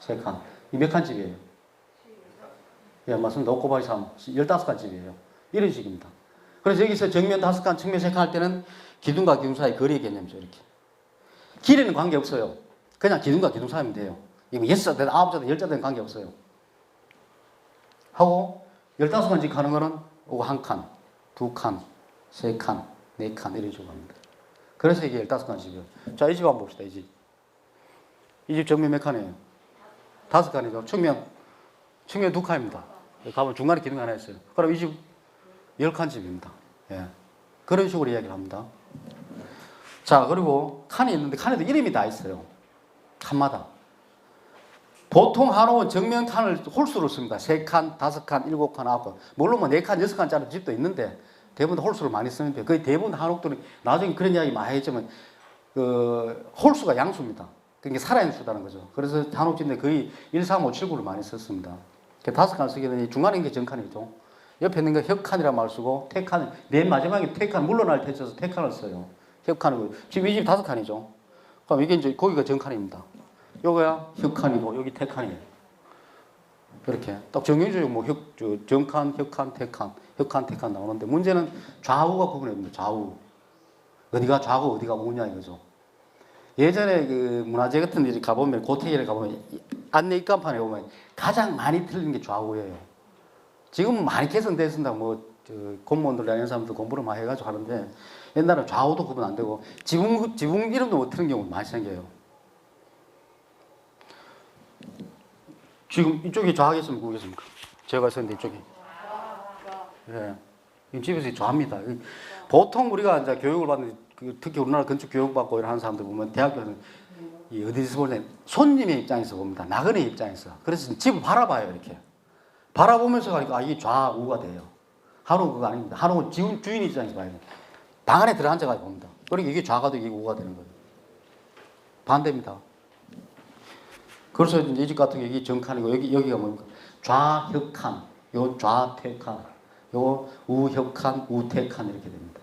3칸. 이 몇 칸 집이에요? 예, 맞습니다. 5 곱하기 3, 15칸 집이에요. 이런 식입니다. 그래서 여기서 정면 5칸, 측면 3칸 할 때는 기둥과 기둥 사이 거리의 개념이죠. 이렇게. 길이는 관계없어요. 그냥 기둥과 기둥 사이면 돼요. 이거 6자든 9자든 10자든 관계없어요. 하고 15칸 집 가는 거는 이거 한 칸, 두 칸, 세 칸, 네 칸 이런 식으로 합니다. 그래서 이게 15칸 집이에요. 자, 이 집 한번 봅시다. 이 집. 이 집 정면 몇 칸이에요? 5칸이죠. 측면 2칸입니다. 가면 중간에 기둥이 하나 있어요. 그럼 이 집 10칸 집입니다. 예. 그런 식으로 이야기를 합니다. 자, 그리고 칸이 있는데 칸에도 이름이 다 있어요. 칸마다. 보통 한옥은 정면 칸을 홀수로 씁니다. 3칸, 5칸, 7칸, 9칸. 물론 뭐 4칸, 6칸짜리 집도 있는데 대부분 홀수를 많이 쓰는데 거의 대부분 한옥들은 나중에 그런 이야기 많이 했지만 그 홀수가 양수입니다. 그게 살아있는 수다는 거죠. 그래서 한옥집인데 거의 1, 3, 5, 7, 9를 많이 썼습니다. 5칸 쓰게 되니 중간에 있는 게 정칸이죠. 옆에 있는 거 협칸이라는 말 쓰고 태칸, 맨 마지막에 태칸 물러날 때 써서 태칸을 써요. 협칸이고 지금 이 집 5칸이죠. 그럼 이게 이제 거기가 정칸입니다. 요거야 협칸이고 여기 태칸이에요. 이렇게 딱 정해져요. 뭐 정칸, 협칸, 태칸, 협칸, 태칸 나오는데 문제는 좌우가 구분해 됩니다. 좌우 어디가 좌고 어디가 우냐 이거죠. 예전에 그 문화재 같은 데 가보면 고택에 가보면 안내 입간판에 보면 가장 많이 틀린 게 좌우예요. 지금은 많이 개선됐습니다. 뭐 공무원들 다니는 사람들 공부를 많이 해가지고 하는데 옛날에 좌우도 구분 안 되고 지붕 이름도 못 틀린 경우 많이 생겨요. 지금 이쪽이 좌하겠습니까? 우겠습니까? 제가 썼는데 이쪽이. 예. 이 집에서 좌입니다. 보통 우리가 이제 교육을 받는 특히 우리나라 건축 교육 받고 이런 사람들 보면 대학교는 이 어디서 보면 손님의 입장에서 봅니다. 나그네 입장에서. 그래서 집을 바라봐요 이렇게. 바라보면서 가니까 이게 좌우가 돼요. 한옥은 그거 아닙니다. 한옥은 주인 입장에서 봐야 돼요. 방 안에 들어 앉아가지고 봅니다. 그러니까 이게 좌가 되고 이게 우가 되는 거예요. 반대입니다. 그래서 이제 이 집 같은 게 이게 정칸이고 여기가 뭡니까? 좌협칸, 요 좌퇴칸, 요 우협칸, 우퇴칸 이렇게 됩니다.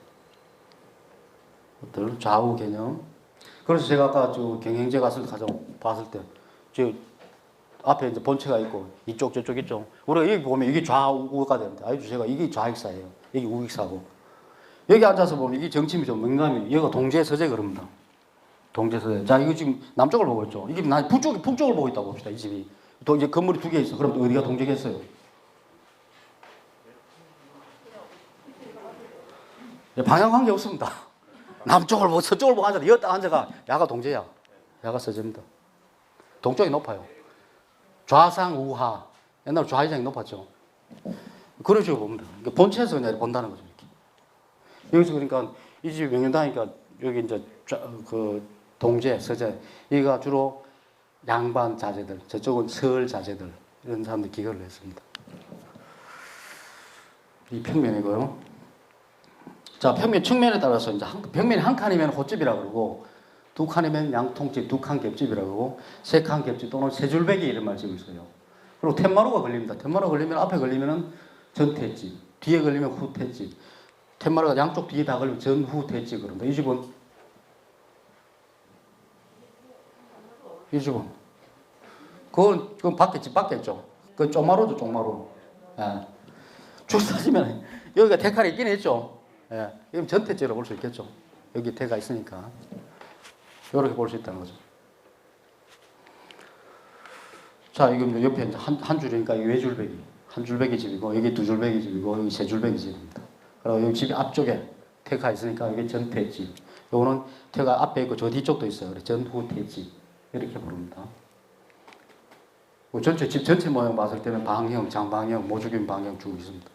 어떤 좌우 개념. 그래서 제가 아까 저 경영제 갔을 때 봤을 때 저 앞에 이제 본체가 있고 이쪽 저쪽 있죠. 우리가 여기 보면 이게 좌우가 됩니다. 아주 제가 이게 좌익사예요. 여기 우익사고. 여기 앉아서 보면 이게 정침이 좀 민감해요. 여기가 동제서재 그럽니다. 동제서재. 자, 이거 지금 남쪽을 보고 있죠. 이게 북쪽을 보고 있다고 봅시다. 이 집이. 또 이제 건물이 2개 있어. 그럼 어디가 동제겠어요? 방향 관계 없습니다. 남쪽을 보고 서쪽을 보고 앉아서 여기다 앉아가 야가 동제야. 야가 서재입니다. 동쪽이 높아요. 좌상 우하. 옛날 좌회장이 높았죠. 그런 식으로 봅니다. 본체에서 그냥 본다는 거죠. 이렇게. 여기서 그러니까 이 집이 명륜당이니까 여기 이제 그 동제, 서재 여기가 주로 양반 자제들, 저쪽은 서을 자제들 이런 사람들 기거를 했습니다. 이 평면이고요. 자, 평면 측면에 따라서 이제 벽면이 한 칸이면 호집이라고 그러고 2칸이면 양통집, 2칸 겹집이라고 그러고 3칸 겹집 또는 세 줄배기 이런 말 지고 있어요. 그리고 텐마루가 걸립니다. 텐마루가 걸리면 앞에 걸리면은 전태집, 뒤에 걸리면 후태집. 텐마루가 양쪽 뒤에 다 걸리면 전후태집 그럽니다. 이 집은 그건 집 밖겠죠. 그건 쪽마루죠, 쪽마루. 예. 줄 따지면 여기가 태칸이 있긴 했죠. 예. 이건 전태집으로 볼 수 있겠죠. 여기 태가 있으니까. 이렇게 볼 수 있다는 거죠. 자, 이거 옆에 이제 한 줄이니까 외줄배기. 한 줄배기 집이고, 여기 2줄배기 집이고, 여기 3줄배기 집입니다. 그리고 여기 집 앞쪽에 태가 있으니까 이게 전태집. 요거는 태가 앞에 있고 저 뒤쪽도 있어요. 그래서 전후태집. 이렇게 부릅니다. 집 전체 모양 봤을 때는 방형, 장방형, 모주균 방형 쭉 있습니다.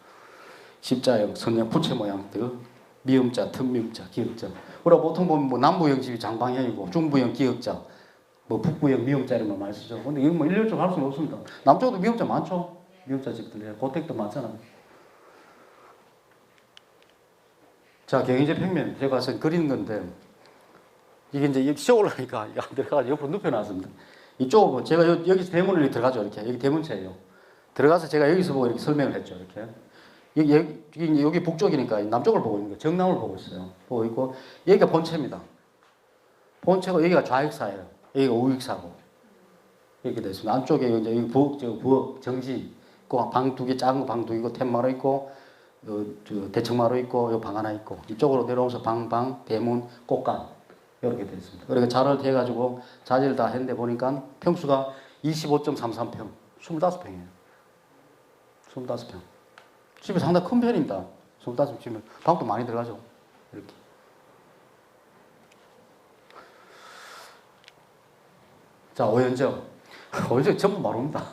십자형, 선형, 부채 모양들, 미음자, 틈미음자, 기역자. 우리가 보통 보면 뭐 남부형 집이 장방형이고 중부형 기역자, 뭐 북부형 미음자 이런 말 많이 쓰죠. 근데 이거 뭐 일률적으로 할 수는 없습니다. 남쪽도 미음자 많죠. 미음자 집들, 고택도 많잖아요. 자, 경인제 평면 제가 그린 건데 이게 이제 시올라니까 이거 안 들어가서 옆으로 눕혀놨습니다. 이쪽으로 제가 여기서 대문을 들어가죠. 이렇게 여기 대문체예요. 들어가서 제가 여기서 보고 이렇게 설명을 했죠. 이렇게 여기 북쪽이니까 남쪽을 보고 있는 거예요. 정남을 보고 있어요. 보고 있고 여기가 본체입니다. 본체고 여기가 좌익사예요. 여기가 우익사고 이렇게 되어 있습니다. 안쪽에 이제 여기 부엌 정지 있고 방 2개 작은 거 방 2개고 텐마루 있고 대청마루 있고 방 하나 있고 이쪽으로 내려오면서 방 대문 꽃간 이렇게 되어 있습니다. 그러니까 자를 대가지고 자재를 다 했는데 보니까 평수가 25.33평, 25평이에요. 25평. 집이 상당히 큰 편입니다. 25평이면 방도 많이 들어가죠. 이렇게. 자, 오연정. 오연정 전부 마루입니다.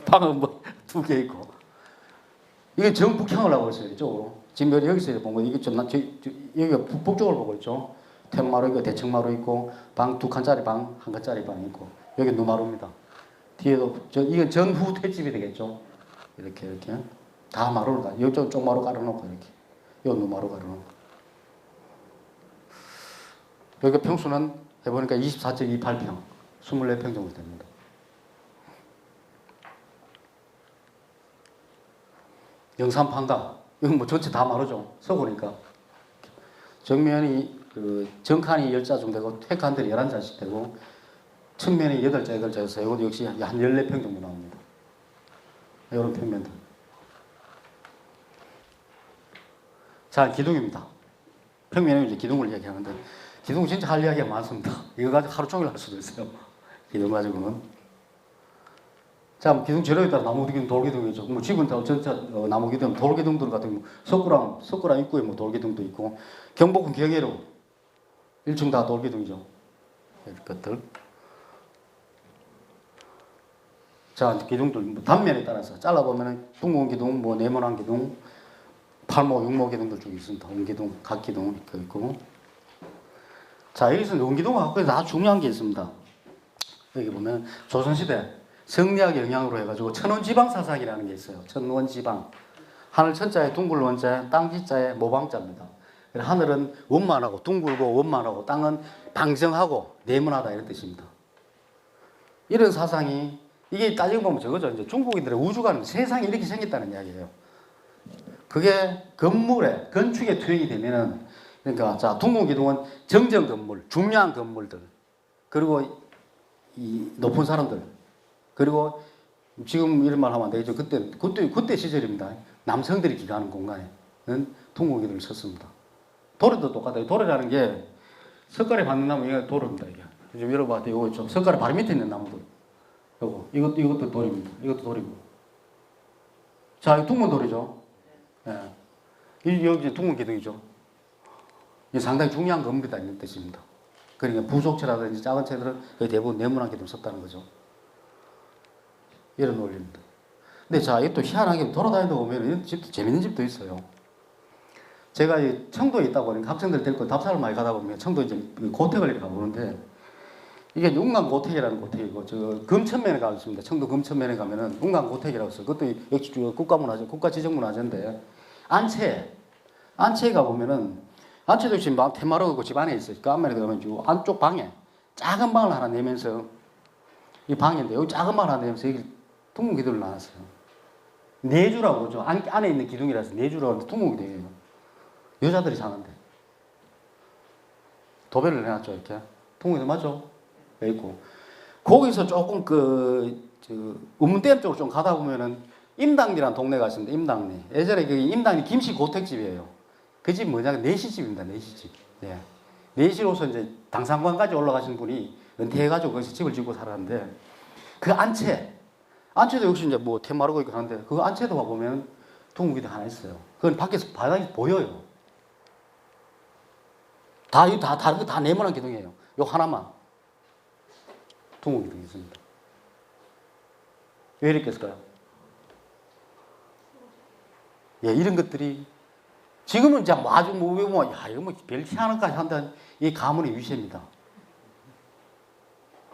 방은 뭐 2개 있고. 이게 정북향을 하고 있어요. 이쪽으로. 지금 여기서 보면 이게 여기가 북쪽을 보고 있죠. 태마루 있고 대청마루 있고 방 2칸짜리 방, 1칸짜리 방 있고 여기 누마루입니다. 뒤에도 이건 전후 횟집이 되겠죠. 이렇게 다 마루를 다 이쪽 쪽마루 깔아놓고 이렇게 요 누마루 깔아놓고 여기 평수는 해보니까 24.28평, 24평 정도 됩니다. 영산판가 이건 뭐 전체 다 마루죠. 서구니까 정면이 정칸이 10자 정도 되고 퇴칸들이 11자씩 되고 측면이 8자, 8자여서 이것도 역시 한 14평 정도 나옵니다. 이런 평면들. 자, 기둥입니다. 평면에 이제 기둥을 얘기하는데 기둥은 진짜 할 이야기가 많습니다. 이거 가지고 하루 종일 할 수도 있어요. 기둥 가지고는. 자, 기둥 재료에 따라 나무 기둥, 돌기둥이 있죠. 뭐 집은 전체 나무 기둥, 돌기둥들 같은 거, 석굴암 입구에 뭐 돌기둥도 있고 경복궁 경회로 1층 다 돌기둥이죠. 이런 것들. 자, 기둥들 뭐 단면에 따라서 잘라보면 둥근 기둥, 뭐 네모난 기둥, 팔모, 육모 기둥들 쭉 있습니다. 웅기둥, 각기둥 이렇게 있고. 자, 여기서 웅기둥하고 다 중요한 게 있습니다. 여기 보면 조선시대 성리학 영향으로 해가지고 천원지방사상이라는 게 있어요. 천원지방. 하늘 천자에 둥글 원자, 땅 지자에 모방자입니다. 하늘은 원만하고 둥글고 원만하고 땅은 방정하고 네모나다 이런 뜻입니다. 이런 사상이 이게 따지고 보면 저거죠. 이제 중국인들의 우주관 세상이 이렇게 생겼다는 이야기예요. 그게 건물에 건축에 투영이 되면은 그러니까 자 둥근 기둥은 정정 건물, 중요한 건물들 그리고 이 높은 사람들 그리고 지금 이런 말 하면 안 되겠죠. 그때 시절입니다. 남성들이 기가하는 공간에는 둥근 기둥을 썼습니다. 도래도 똑같아요. 도래라는 게 석가래 받는 나무 이게 도래입니다. 이게 좀 열어봐도 이거 좀 석가래 바로 밑에 있는 나무들. 이것도 돌입니다. 이것도 돌이고. 자, 이 둥근 돌이죠. 예. 여기 둥근 기둥이죠. 이게 상당히 중요한 건물이다 이런 뜻입니다. 그러니까 부속체라든지 작은 체들은 거의 대부분 네모난 기둥을 썼다는 거죠. 이런 원리입니다. 근데 자, 이게 또 희한하게 돌아다니다 보면 이런 집도 재밌는 집도 있어요. 제가 청도에 있다 보니까 학생들 데리고 답사를 많이 가다 보면 청도 이제 고택을 이렇게 가보는데 이게 웅강고택이라는 고택이고 저 금천면에 가 있습니다. 청도 금천면에 가면은 웅강고택이라고 있어요. 그것도 역시 국가문화재, 국가지정문화재인데 안채에 가 보면은 안채도 지금 막 테마루고 집 안에 있어요. 그 안면에 가면 안쪽 방에 작은 방을 하나 내면서 이 방인데 여기 작은 방을 하나 내면서 여기 둥근 기둥을 놔놨어요. 내주라고 그러죠. 안에 있는 기둥이라서 내주라고 하는데 둥근 기둥이에요. 여자들이 사는데 도배를 해놨죠. 이렇게 둥근 기둥 맞죠? 있고 거기서 조금 우문댐 쪽으로 좀 가다 보면은 임당리라는 동네가 있습니다. 임당리. 예전에 그 임당리 김씨 고택집이에요. 그 집 뭐냐? 내시집입니다. 내시집. 예. 내시로서 이제 당상관까지 올라가신 분이 은퇴해가지고 거기서 집을 짓고 살았는데 그 안채도 역시 이제 뭐 테마루고 있고 하는데 그 안채도 가보면 둥근기둥 하나 있어요. 그건 밖에서 바닥이 보여요. 다 네모난 기둥이에요. 요 하나만. 둥근 기둥이 있습니다. 왜 이렇게 했을까요? 예, 이런 것들이 지금은 이제 아주 이거 별 희한한까지 한다는 이 가문의 위세입니다.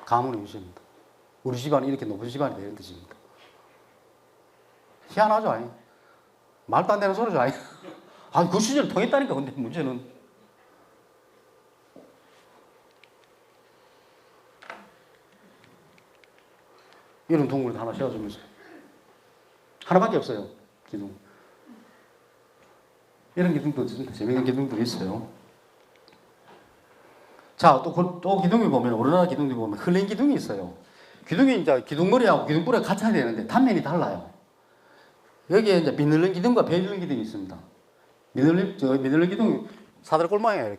가문의 위세입니다. 우리 집안이 이렇게 높은 집안이 되는 뜻입니다. 희한하죠, 아니? 말도 안 되는 소리죠, 아니? 아니, 그 시절 통했다니까, 근데 문제는. 이런 동굴을 하나 세워주면서. 하나밖에 없어요, 기둥. 이런 기둥도 있습니다. 재미있는 기둥들이 있어요. 자, 또 기둥이 보면, 우리나라 기둥이 보면 흘린 기둥이 있어요. 기둥이 이제 기둥머리하고 기둥뿌리가 같아야 되는데 단면이 달라요. 여기에 이제 비늘른 기둥과 배늘른 기둥이 있습니다. 비늘른 기둥이 사다리꼴망이에요.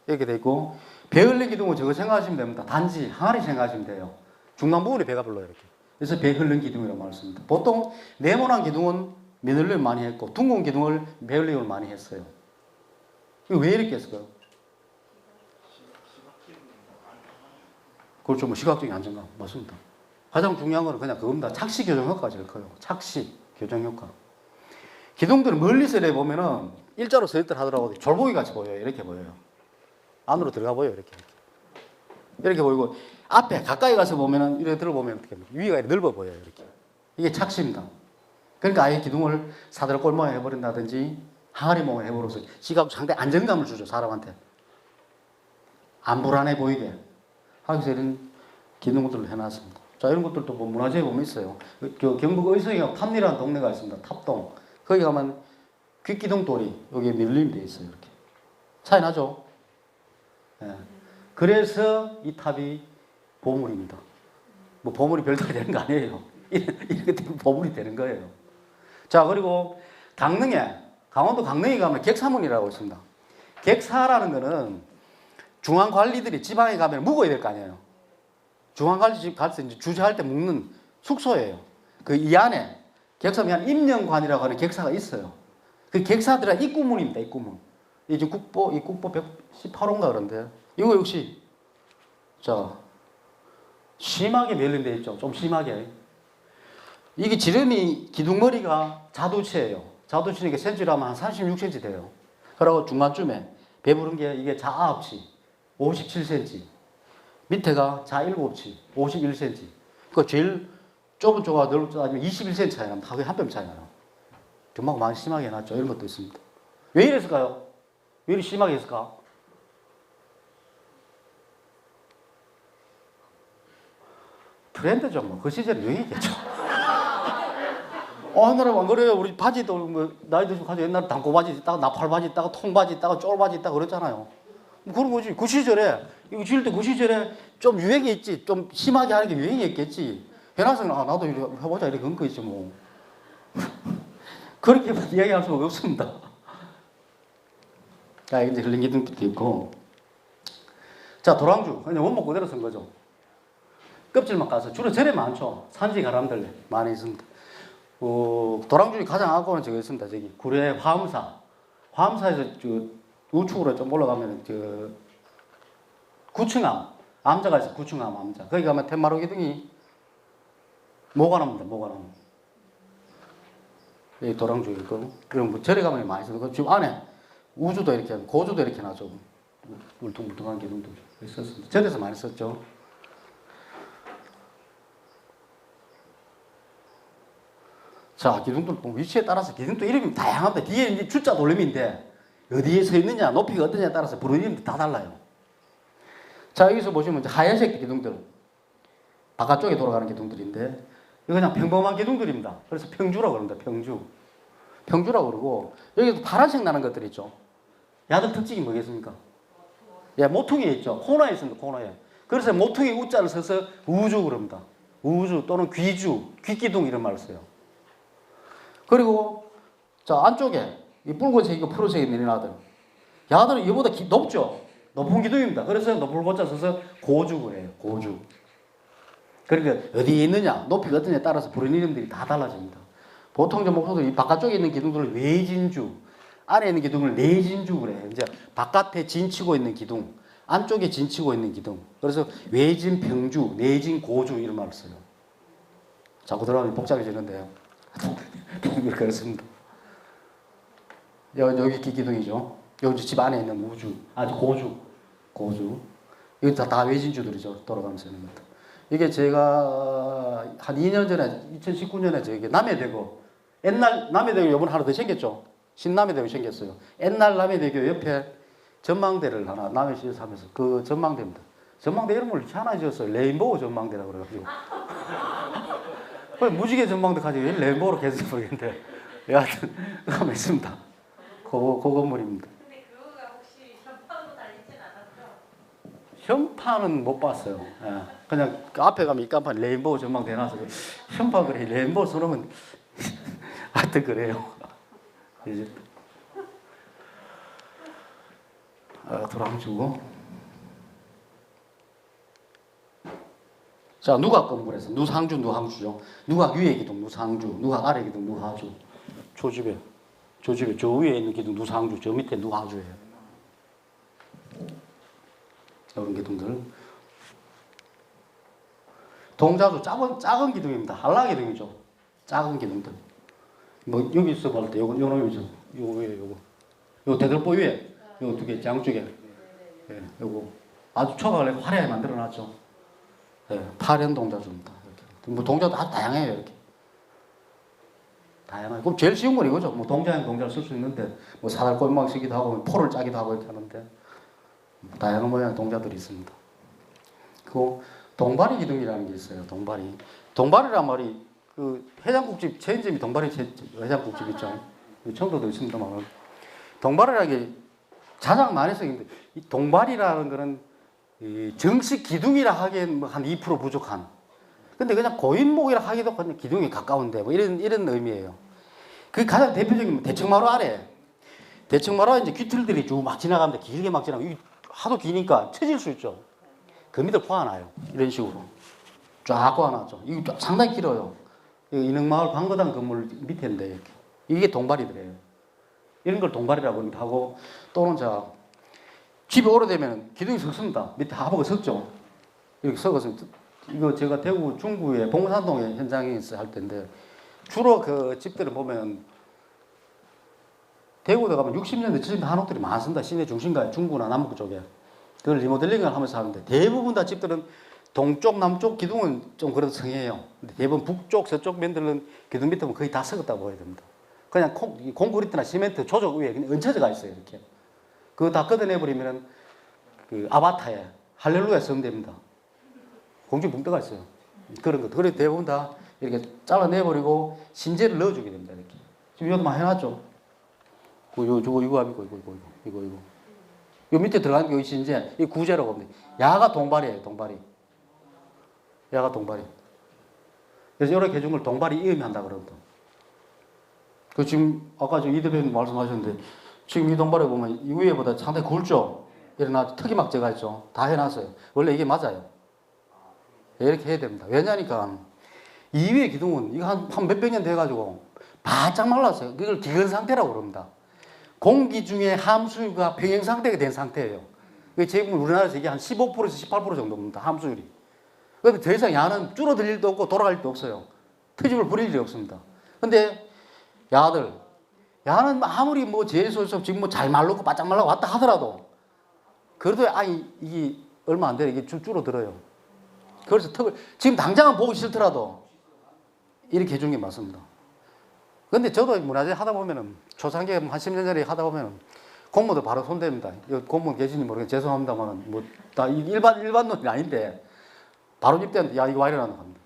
이렇게 돼 있고, 배늘른 기둥은 저거 생각하시면 됩니다. 단지 항아리 생각하시면 돼요. 중간 부분에 배가 불러요. 이렇게. 그래서 배 흐르는 기둥이라고 말했습니다. 보통 네모난 기둥은 면흘림을 많이 했고 둥근 기둥을 배흘림을 많이 했어요. 이거 왜 이렇게 했을까요? 그렇죠. 뭐 시각적인 안정감. 맞습니다. 가장 중요한 거는 그냥 그겁니다. 착시 교정 효과가 제일 커요. 착시 교정 효과. 기둥들을 멀리서 보면은 일자로 서 있들 하더라도 졸보기 같이 보여요. 이렇게 보여요. 안으로 들어가 보여요. 이렇게 보이고 앞에 가까이 가서 보면은 이렇게 들어보면 어떻게 위가 넓어 보여요. 이렇게. 이게 착시입니다. 그러니까 아예 기둥을 사다리 꼴 모양 해버린다든지 항아리 모양 해버려서 시각 상당히 안정감을 주죠. 사람한테. 안 불안해 보이게 하기 위해서 이런 기둥들을 해놨습니다. 자, 이런 것들도 뭐 문화재에 보면 있어요. 경북 의성에 탑리라는 동네가 있습니다. 탑동. 거기 가면 귓기둥돌이 여기에 밀림되어 있어요. 이렇게. 차이 나죠? 예. 그래서 이 탑이 보물입니다. 뭐 보물이 별도로 되는 거 아니에요. 이렇게 되면 보물이 되는 거예요. 자, 그리고 강원도 강릉에 가면 객사문이라고 있습니다. 객사라는 거는 중앙관리들이 지방에 가면 묵어야 될 거 아니에요. 중앙관리집 가서 이제 주재할 때 묵는 숙소예요. 그 이 안에 객사문이 한 임명관이라고 하는 객사가 있어요. 그 객사들은 입구문입니다. 입구문. 이제 국보 118호인가 그런데 이거 역시 자 심하게 멸림되어 있죠. 좀 심하게. 이게 지름이 기둥머리가 자두채예요. 자두채니까 센치라면 한 36cm 돼요. 그리고 중간쯤에 배부른 게 이게 자아홉치 57cm. 밑에가 자7치 51cm. 그 제일 좁은 쪽과 넓은 쪽 따지면 21cm 차이 납니다. 하루에 한 뼘 차이 나요. 정말 많이 심하게 해놨죠. 이런 것도 있습니다. 왜 이랬을까요? 왜 이렇게 심하게 했을까? 트렌드죠. 뭐. 그 시절에 유행이겠죠. 옛날에 안 그래요? 우리 바지도 뭐 나이 드시고 가지고 옛날에 단고 바지 있다가 나팔 바지 있다가 통 바지 있다가 쫄 바지 있다가 그랬잖아요. 뭐 그런 거지. 그 시절에 이거 지을 때 그 시절에 좀 유행이 있지. 좀 심하게 하는 게 유행이었겠지. 해놔서는 나도 이렇게 해보자 이렇게 그런 거 있지 뭐. 그렇게 이야기할 수가 없습니다. 자, 이제 흘린 기둥도 있고. 자, 도랑주. 그냥 원목 그대로 쓴 거죠. 껍질만 까서 주로 절에 많죠. 산지 가람들 많이 있습니다. 도랑주의 가장 악보는 저기 있습니다. 저기 구례 화엄사. 화엄사에서 우측으로 좀 올라가면 구층암. 암자가 있어요. 구층암 암자. 거기 가면 텐마루 기둥이 모관암입니다. 모관암. 여기 도랑주 있고. 그럼 뭐 절에 가면 많이 있어요. 지금 안에 우주도 이렇게 고주도 이렇게 나죠. 울퉁불퉁한 기둥도 있었습니다. 절에서 많이 썼죠. 자, 기둥들 위치에 따라서 기둥도 이름이 다양합니다. 뒤에 이제 주자 돌림인데 어디에 서 있느냐, 높이가 어떠냐에 따라서 부르는 이름도 다 달라요. 자, 여기서 보시면 이제 하얀색 기둥들, 바깥쪽에 돌아가는 기둥들인데 이거 그냥 평범한 기둥들입니다. 그래서 평주라고 그럽니다. 평주라고 그러고 여기도 파란색 나는 것들 있죠. 야들 특징이 뭐겠습니까? 예, 모퉁이에 있죠. 코너에 있습니다. 코너에. 그래서 모퉁이 우자를 써서 우주 그럽니다. 우주 또는 귀주, 귀기둥 이런 말을 써요. 그리고 자 안쪽에 이 붉은색 이거 푸른색이 내린 아들 야들은 이보다 높죠. 높은 기둥입니다. 그래서 높은 고자 써서 고주 그래요. 고주. 그러니까 어디에 있느냐 높이가 어떠냐에 따라서 부르는 이름들이 다 달라집니다. 보통 저 목소들이 바깥쪽에 있는 기둥들을 외진주 안에 있는 기둥을 내진주 그래요. 이제 바깥에 진치고 있는 기둥 안쪽에 진치고 있는 기둥. 그래서 외진 평주 내진 고주 이런 말을 써요. 자꾸 들어가면 복잡해지는데요. 그렇습니다. 여기 기둥이죠. 여기 집 안에 있는 우주, 아주 고주. 이거 다 외진주들이죠. 돌아가면서 있는 것들. 이게 제가 한 2년 전에, 2019년에 저기 남해대교, 옛날 남해대교 이번에 하나 더 생겼죠. 신남해대교 생겼어요. 옛날 남해대교 옆에 전망대를 하나 남해시에서 하면서 그 전망대입니다. 전망대 이름을 하나 지었어요. 레인보우 전망대라고 그래가지고. 무지개 전망대 가지고 레인보우로 계속 모르겠는데 여하튼 가만 있습니다. 그 건물입니다. 근데 그거가 혹시 현판으로 달리진 않았죠? 현판은 못 봤어요. 예. 그냥 그 앞에 가면 이 깜판 레인보우 전망대 해놔서 현판 그래 레인보우 써놓으면 하여튼 그래요. 이제 도랑주고 자, 누각 건물에서 누상주, 누항주죠. 누각 위에 기둥 누상주, 누각 아래 기둥 누하주. 조집에 저 위에 있는 기둥 누상주, 저 밑에 누하주예요. 이런 기둥들. 동자주 작은 기둥입니다. 한라 기둥이죠. 작은 기둥들. 뭐 여기 있어 볼 때 요거 놈이죠. 요거 위에 요거 대들보 위에 요거 두 개 양쪽에. 예, 요거 아주 초각을 화려하게 만들어 놨죠. 예, 파련 동자주입니다. 이렇게. 뭐 동자도 아주 다양해요, 이렇게. 다양하게. 그럼 제일 쉬운 건 이거죠. 뭐 동자형 동자를 쓸 수 있는데 뭐 사달골망 쓰기도 하고 포를 짜기도 하고 이렇게 하는데 다양한 모양의 동자들이 있습니다. 그 동바리 기둥이라는 게 있어요. 동바리란 말이 그 해장국집 체인점이 동바리 해장국집 있죠. 청도도 있습니다만 동바리라는 게 자작 많이 쓰는데 이 동바리라는 거는 이 정식 기둥이라 하기엔 뭐 한 2% 부족한. 근데 그냥 고인목이라 하기도 그냥 기둥이 가까운데 뭐 이런 의미예요. 그 가장 대표적인 대청마루 아래. 대청마루가 이제 귀틀들이 쭉 막 지나가는데 길게 막 지나가고 하도 기니까 처질 수 있죠. 그 밑을 꼬아놔요. 이런 식으로. 쫙 꼬아놨죠. 이거 상당히 길어요. 인흥마을 방거당 건물 밑에인데 이렇게. 이게 동바리들이에요. 이런 걸 동바리라고 하고 또는 자 집이 오래되면 기둥이 섰습니다. 밑에 하부가 섰죠. 이렇게 썩어서 이거 제가 대구 중구의 봉산동에 현장에 있어 할 때인데 주로 그 집들을 보면 대구에 가면 60년대 70년대 한옥들이 많습니다. 시내 중심가에 중구나 남북 쪽에 그걸 리모델링을 하면서 하는데 대부분 다 집들은 동쪽 남쪽 기둥은 좀 그래도 성해요. 근데 대부분 북쪽 서쪽 면들은 기둥 밑에 보면 거의 다 썩었다고 봐야 됩니다. 그냥 콘크리트나 시멘트 조적 위에 그냥 얹혀져가 있어요. 이렇게 그거 다 걷어내버리면 그 아바타에 할렐루야 성됩니다. 공중붕뜨가 있어요. 그런 것. 그래 대부분 다 이렇게 잘라내버리고 신재를 넣어주게 됩니다. 이렇게. 지금 이것도 많이 해놨죠. 이거. 요 밑에 들어가는 게 신재. 이 구제라고 합니다. 야가 동발이에요. 야가 동발이. 그래서 이렇게 해준 걸 동발이 이음한다 그러거든. 그 지금 아까 이 대표님 말씀하셨는데 지금 이 동발에 보면 이 위에보다 상당히 굵죠. 일어나 특이막 제가 있죠. 다 해놨어요. 원래 이게 맞아요. 이렇게 해야 됩니다. 왜냐니까 이 위에 기둥은 이거 한 몇백 년 돼가지고 바짝 말랐어요. 이걸 기근 상태라고 그럽니다. 공기 중에 함수가 평형 상태가 된 상태예요. 지금 우리나라에서 이게 한 15%에서 18% 정도입니다. 함수율이. 그런데 더 이상 야는 줄어들 일도 없고 돌아갈 일도 없어요. 트집을 부릴 일이 없습니다. 근데 야는 아무리 뭐 제소에서 지금 뭐 잘 말랐고 바짝 말라고 왔다 하더라도 그래도 이게 얼마 안 돼요. 이게 줄어들어요. 그래서 지금 당장은 보기 싫더라도 이렇게 해준 게 맞습니다. 근데 저도 문화재 하다 보면은 초창기에 한 10년 전에 하다 보면은 공무도 바로 손댑니다. 여기 공무 계신지 모르겠는데 죄송합니다만 뭐 다 일반 놈이 아닌데 바로 집대한테 야 이거 와 이러나 합니다.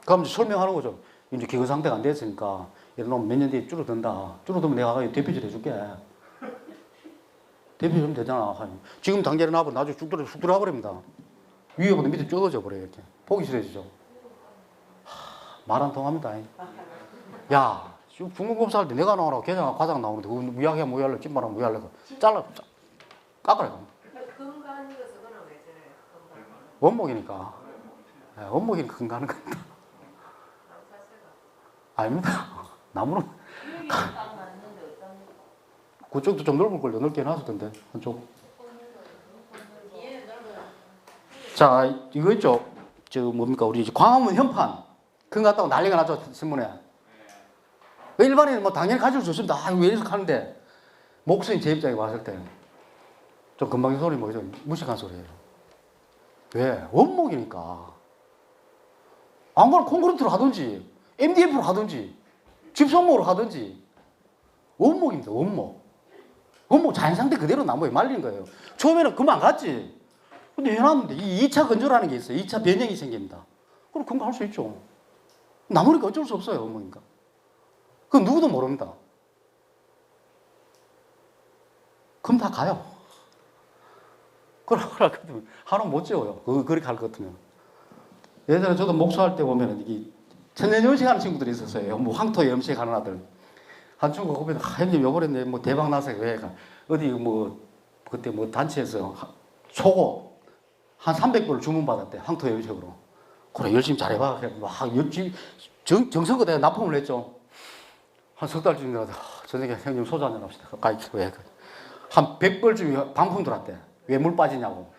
그럼 이제 설명하는 거죠. 이제 기근 상태가 안 됐으니까 이런 놈 몇 년 뒤에 줄어든다. 줄어들면 내가 대표질 해줄게. 대표 좀 되잖아. 지금 당장 일어나고 나중에 쭉 들어가버립니다. 위에보다 밑에 좁아져 버려요. 이렇게. 보기 싫어지죠. 말 안 통합니다. 야, 중공검사 할 때 내가 나오라고 계장 과장 나오는데 그 무야기야 무야래 찐바람 무야래 잘라 깎아라. 금간 이어서 그는 왜 저래요? 원목이니까. 원목이니까 금가는 겁니다. 아닙니다. 나무는 그쪽도 좀 넓을 걸요. 넓게 해놨었던데 한쪽. 자, 이거 있죠. 저 뭡니까 우리 광화문 현판 그거 갖다가 난리가 나죠 신문에. 일반인은 뭐 당연히 가질 수 있습니다. 왜 이렇게 하는데 목수인 제 입장에 봤을 때 좀 금방진 소리 뭐죠? 무식한 소리예요. 왜? 원목이니까. 안 그러면 콘크리트로 하든지 MDF로 하든지 집성목으로 하든지 원목입니다. 원목 자연 상태 그대로 나무에 말린 거예요. 처음에는 그만 갔지. 근데 해놨는데 이 2차 건조라는 게 있어요. 2차 변형이 생깁니다. 그럼 금방 할 수 있죠. 나무니까 어쩔 수 없어요. 원목이니까. 그건 누구도 모릅니다. 그럼 다 가요. 그러고 하루 못 지어요. 그렇게 할 것 같으면. 예전에 저도 목수할 때 보면 이게 천년염식 하는 친구들이 있었어요. 뭐 황토 염식 하는 아들. 한 친구가 보면 형님 요번에 뭐 대박 나서 왜 어디 뭐 그때 뭐 단체에서 초고 한 300불을 주문받았대. 황토 여유색으로. 그래 열심히 잘해봐. 그래 막 열심히 정성껏 내가 납품을 했죠. 한 석 달쯤 지나서 저녁에 형님 소주 한잔 합시다. 가까이 왜? 한 100벌쯤 반품 들어왔대. 왜 물 빠지냐고.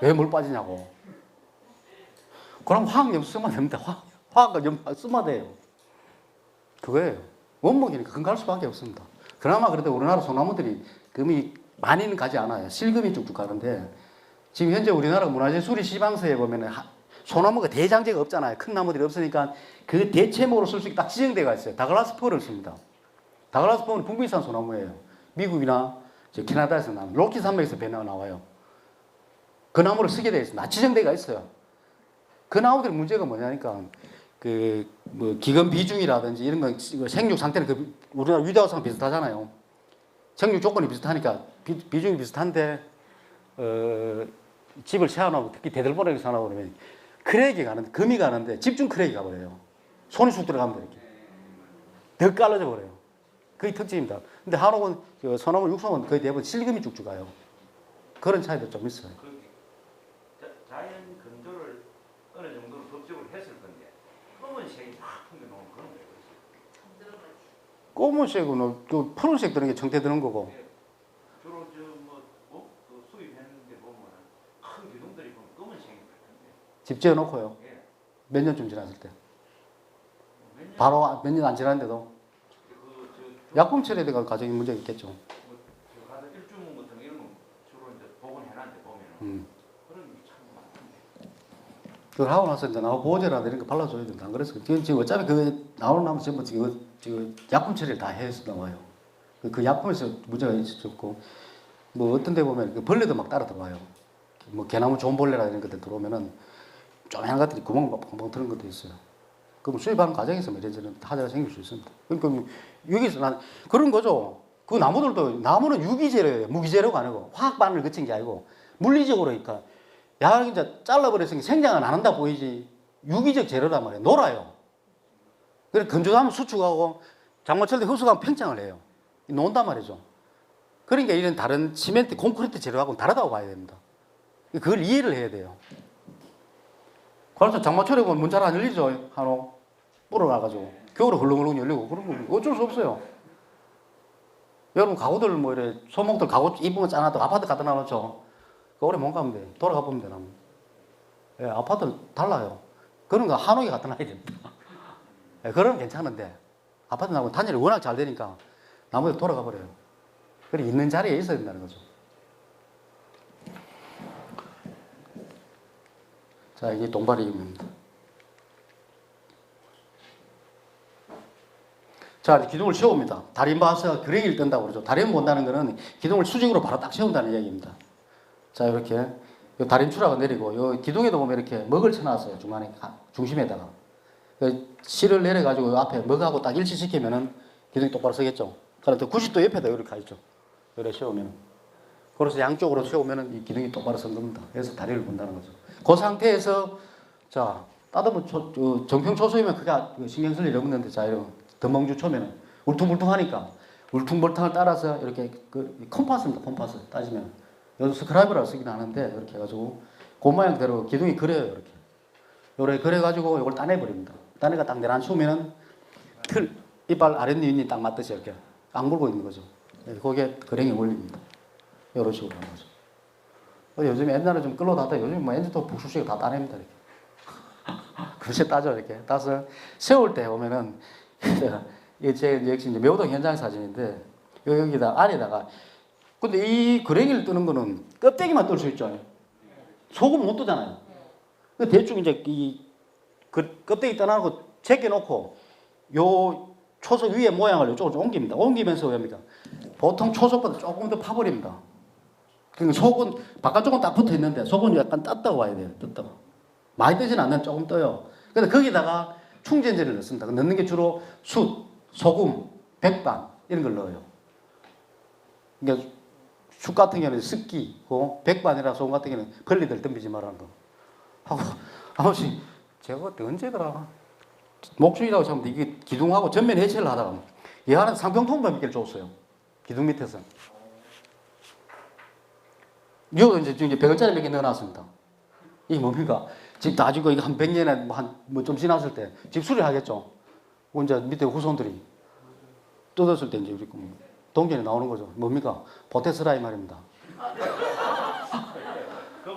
왜 물 빠지냐고. 그럼 화학염 쓰면 됩니다. 화학염 쓰면 돼요. 그거예요. 원목이니까 금갈 수밖에 없습니다. 그나마 그래도 우리나라 소나무들이 금이 많이는 가지 않아요. 실금이 쭉쭉 가는데 지금 현재 우리나라 문화재 수리 시방서에 보면은 소나무가 대장제가 없잖아요. 큰 나무들이 없으니까 그 대체목으로 쓸 수 있게 딱 지정되어 있어요. 다글라스 펄을 씁니다. 다글라스 펄은 북미산 소나무예요. 미국이나 캐나다에서 나온 로키 산맥에서 배나가 나와요. 그 나무를 쓰게 되어 있습니다. 지정되어 있어요. 그 나무들의 문제가 뭐냐니까 뭐 기금 비중이라든지 이런 거 생육 상태는 우리나라 위대화상 비슷하잖아요. 생육 조건이 비슷하니까 비중이 비슷한데 집을 세워놓고 특히 대들보라기 사놔버리면 크랙이 가는데 금이 가는데 집중 크랙이 가버려요. 손이 쑥 들어가면 이렇게 더 깔라져 버려요. 그게 특징입니다. 근데 한옥은 소나무 육성은 거의 대부분 실금이 쭉쭉 가요. 그런 차이도 좀 있어요. 자연 건조를 어느 정도로 법적으로 했을 건데 검은색이 다 풍겨놓은 그런 거예요. 검은색은 그 푸른색 드는 게 정태 드는 거고. 주로 수입했는데 보면 큰 기둥들이 보면 검은색이 같은데. 집 지어놓고요. 예. 몇 년쯤 지났을 때. 바로 몇 년 안 지났는데도. 약품 처리가 가정이 문제가 있겠죠. 가서 일주문 같은 거 이런 거 주로 이제 복원해놨는데 보면은 그런 게 참 많던데. 그걸 하고 나서 이제 나무 보호제라든지 이런 거 발라줘야 된다. 안 그래서 지금 어차피 그 나오는 나무 전부 지금 약품 처리를 다 해서 나와요. 그 약품에서 문제가 있었고 뭐 어떤 데 보면 그 벌레도 막 따라 들어와요. 뭐 개나무 존벌레라 이런 것들 들어오면은 조그만 것들이 구멍 뻥뻥 트는 것도 있어요. 그럼 수입하는 과정에서 이런저런 하자가 생길 수 있습니다. 그러니까 여기서 난 그런 거죠. 그 나무들도 나무는 유기재료예요. 무기재료가 아니고 화학 반응을 거친 게 아니고 물리적으로 그러니까 야 이제 잘라버렸으니 생장은 안 한다 보이지 유기적 재료란 말이에요. 놀아요. 그래 건조하면 수축하고 장마철 때 흡수하면 팽창을 해요. 논단 말이죠. 그러니까 이런 다른 시멘트, 콘크리트 재료하고는 다르다고 봐야 됩니다. 그걸 이해를 해야 돼요. 그래서 장마철에 보면 문 잘 안 열리죠. 한옥 불어나가지고 겨울에 헐렁헐렁 열리고 그런 거 어쩔 수 없어요. 여러분 가구들 뭐 이래 소목들 가구 이쁜 거 짜놔도 아파트 갖다 놔놓죠. 오래 못 가면 돼. 돌아가 보면 되나. 예, 아파트 달라요. 그런 거 한옥에 갖다 놔야 됩니다. 예, 그러면 괜찮은데 아파트 나고 단열이 워낙 잘 되니까 나무에 돌아가 버려요. 그래 있는 자리에 있어야 된다는 거죠. 자, 이게 동발이입니다. 자, 기둥을 세웁니다. 다림 봐서 그랭이를 뜬다고 그러죠. 다림 본다는 거는 기둥을 수직으로 바로 딱 세운다는 얘기입니다. 자, 이렇게 요 다림 추락을 내리고 요 기둥에도 보면 이렇게 먹을 쳐놨어요. 중심에다가 실을 내려가지고 요 앞에 먹하고 딱 일치시키면은 기둥이 똑바로 서겠죠. 그런데 90도 옆에다 이렇게 가있죠. 이렇게 세우면. 그래서 양쪽으로 세우면은 이 기둥이 똑바로 선 겁니다. 그래서 다리를 본다는 거죠. 그 상태에서 자 따뜻한 정평 초소이면 그게 신경 쓸 일이 없는데 자 이런 덤벙주 초면은 울퉁불퉁하니까 울퉁불퉁을 따라서 이렇게 그 컴파스입니다. 컴파스 따지면 여기서 스크라이브라고 쓰긴 하는데 이렇게 해가지고 그 모양대로 기둥이 그려요. 이렇게 요래 그래가지고 이걸 따내버립니다. 따내가 딱 내려앉히면은 틀 이빨 아랫니이 딱 맞듯이 이렇게 앙물고 있는 거죠. 그게 그랭이 원리입니다. 이런 식으로 하는 거죠. 요즘 옛날에 좀 끌어다다 요즘 뭐 엔진도 북수식을 다 따냅니다. 이렇게. 그렇게 따죠. 이렇게 따서 세울 때 보면은 이게 제 역시 이제 매우동 현장 사진인데 여기다 안에다가 근데 이 그랭이를 뜨는 거는 껍데기만 뜰 수 있죠. 속은 못 뜨잖아요. 대충 이제 이 껍데기 떠나고 제껴놓고 요 초석 위에 모양을 이쪽으로 좀 옮깁니다. 옮기면서 왜입니까? 보통 초석보다 조금 더 파버립니다. 그러니까 속은 바깥쪽은 딱 붙어 있는데 속은 약간 떴다고 와야 돼요. 떴다고. 많이 뜨진 않는 조금 떠요. 근데 거기다가 충전재를 넣습니다. 넣는 게 주로 숯, 소금, 백반 이런 걸 넣어요. 그러니까 숯 같은 경우는 습기고 백반이나 소금 같은 경우는 벌레들 덤비지 말라는 거. 하고 아버지 제가 그때 언제더라 목줄이라고 하면 이게 기둥하고 전면 해체를 하다가 얘 하나 상평통만 몇 개를 줬어요. 기둥 밑에서. 이거 이제 100원짜리 몇 개 넣어놨습니다. 이게 뭡니까? 집 다 지고 이거 한 100년에 뭐 좀 지났을 때 집 수리하겠죠. 그 이제 밑에 후손들이 뜯었을 때 이제 우리 동전이 나오는 거죠. 뭡니까? 보테스라 이 말입니다.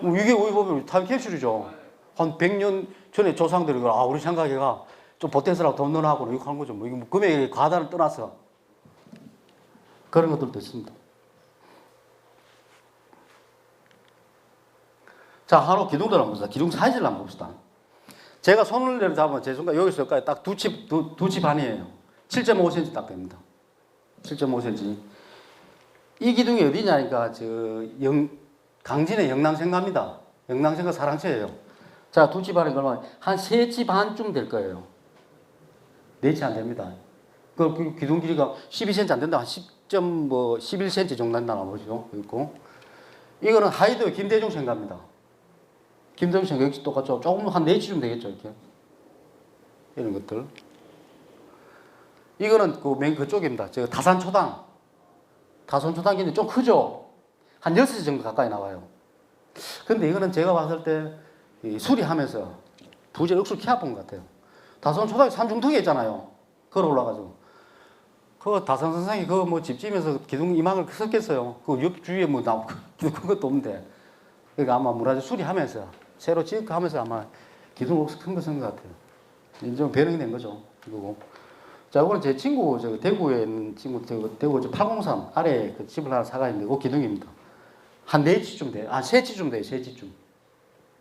이게 우리 보면 타임캡슐이죠. 한 100년 전에 조상들이 우리 생각해가 좀 보태서라고 돈 넣어하고 이거 하는 거죠. 뭐 이거 금액이 과다를 떠나서 그런 것들도 있습니다. 자, 한옥 기둥들 한번 봅시다. 기둥 사이즈를 한번 봅시다. 제가 손을 잡으면 제 손가락 여기서 여기까지 딱 두 치 반이에요. 7.5cm 딱 됩니다. 7.5cm. 이 기둥이 어디냐니까 강진의 영랑생가입니다. 영랑생가 사랑채예요. 자, 두 치 반이 그러면 한 세 치 반쯤 될 거예요. 네 치 안 됩니다. 그 기둥 길이가 12cm 안 된다. 한 11cm 정도 된다나 보죠. 있고. 이거는 하이드 김대중 생가입니다. 김대중 생가 역시 똑같죠. 조금 한 4치쯤 되겠죠. 이렇게. 이런 것들. 이거는 맨 그쪽입니다. 다산초당. 다산초당 기는 좀 크죠? 한 6시 정도 가까이 나와요. 근데 이거는 제가 봤을 때 수리하면서 부재 억수로 키 아픈 것 같아요. 다산초당에 산중턱에 있잖아요. 걸어 올라가지고. 다산 선생이 집 지면서 기둥 이망을 썼겠어요. 옆 주위에 기둥 큰 것도 없는데. 그러니까 아마 문화재 수리하면서 새로 지으면서 아마 기둥 억수 큰 거 쓴 것 같아요. 좀 변형이 된 거죠. 이거고. 자, 이거는 제 친구, 대구에 있는 친구, 대구 803 아래에 그 집을 하나 사가 있는데, 그 기둥입니다. 한 4치쯤 돼요. 3치쯤 돼요, 3치쯤.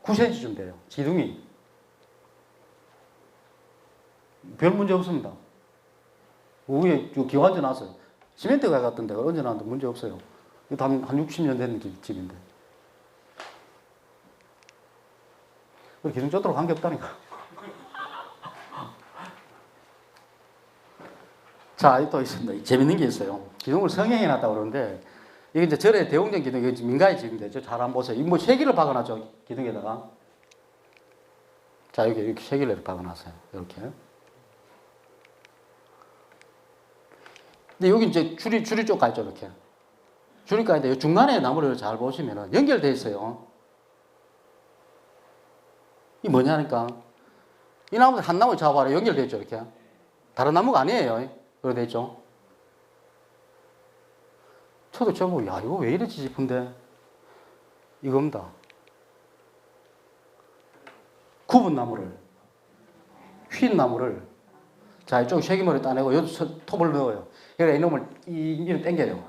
9cm쯤 돼요, 기둥이. 별 문제 없습니다. 위에 기와제 놨어요. 시멘트가 같던데, 언제 놨는데 문제 없어요. 이거 한 60년 된 집인데. 기둥 쩌도록 한 게 없다니까. 자, 또 있습니다. 재밌는 게 있어요. 기둥을 성형해 놨다고 그러는데, 이게 이제 절의 대웅전 기둥, 이게 민가의 집인데, 잘 한번 보세요. 이거 쉐기를 박아놨죠, 기둥에다가. 자, 여기 이렇게 쉐기를 박아놨어요. 이렇게. 근데 여기 이제 줄이 쪽 가 있죠, 이렇게. 줄이 가 있는데, 중간에 나무를 잘 보시면은 연결되어 있어요. 이 뭐냐니까. 이 나무들 한 나무 잡아봐라. 연결되어 있죠, 이렇게. 다른 나무가 아니에요. 그렇게 돼 있죠. 저도 저보고, 야, 이거 왜 이러지 싶은데, 이겁니다. 굽은 나무를, 휜 나무를, 자, 이쪽 쉐기머리 따내고, 여기 톱을 넣어요. 그러니까 이놈을, 이를 당겨요.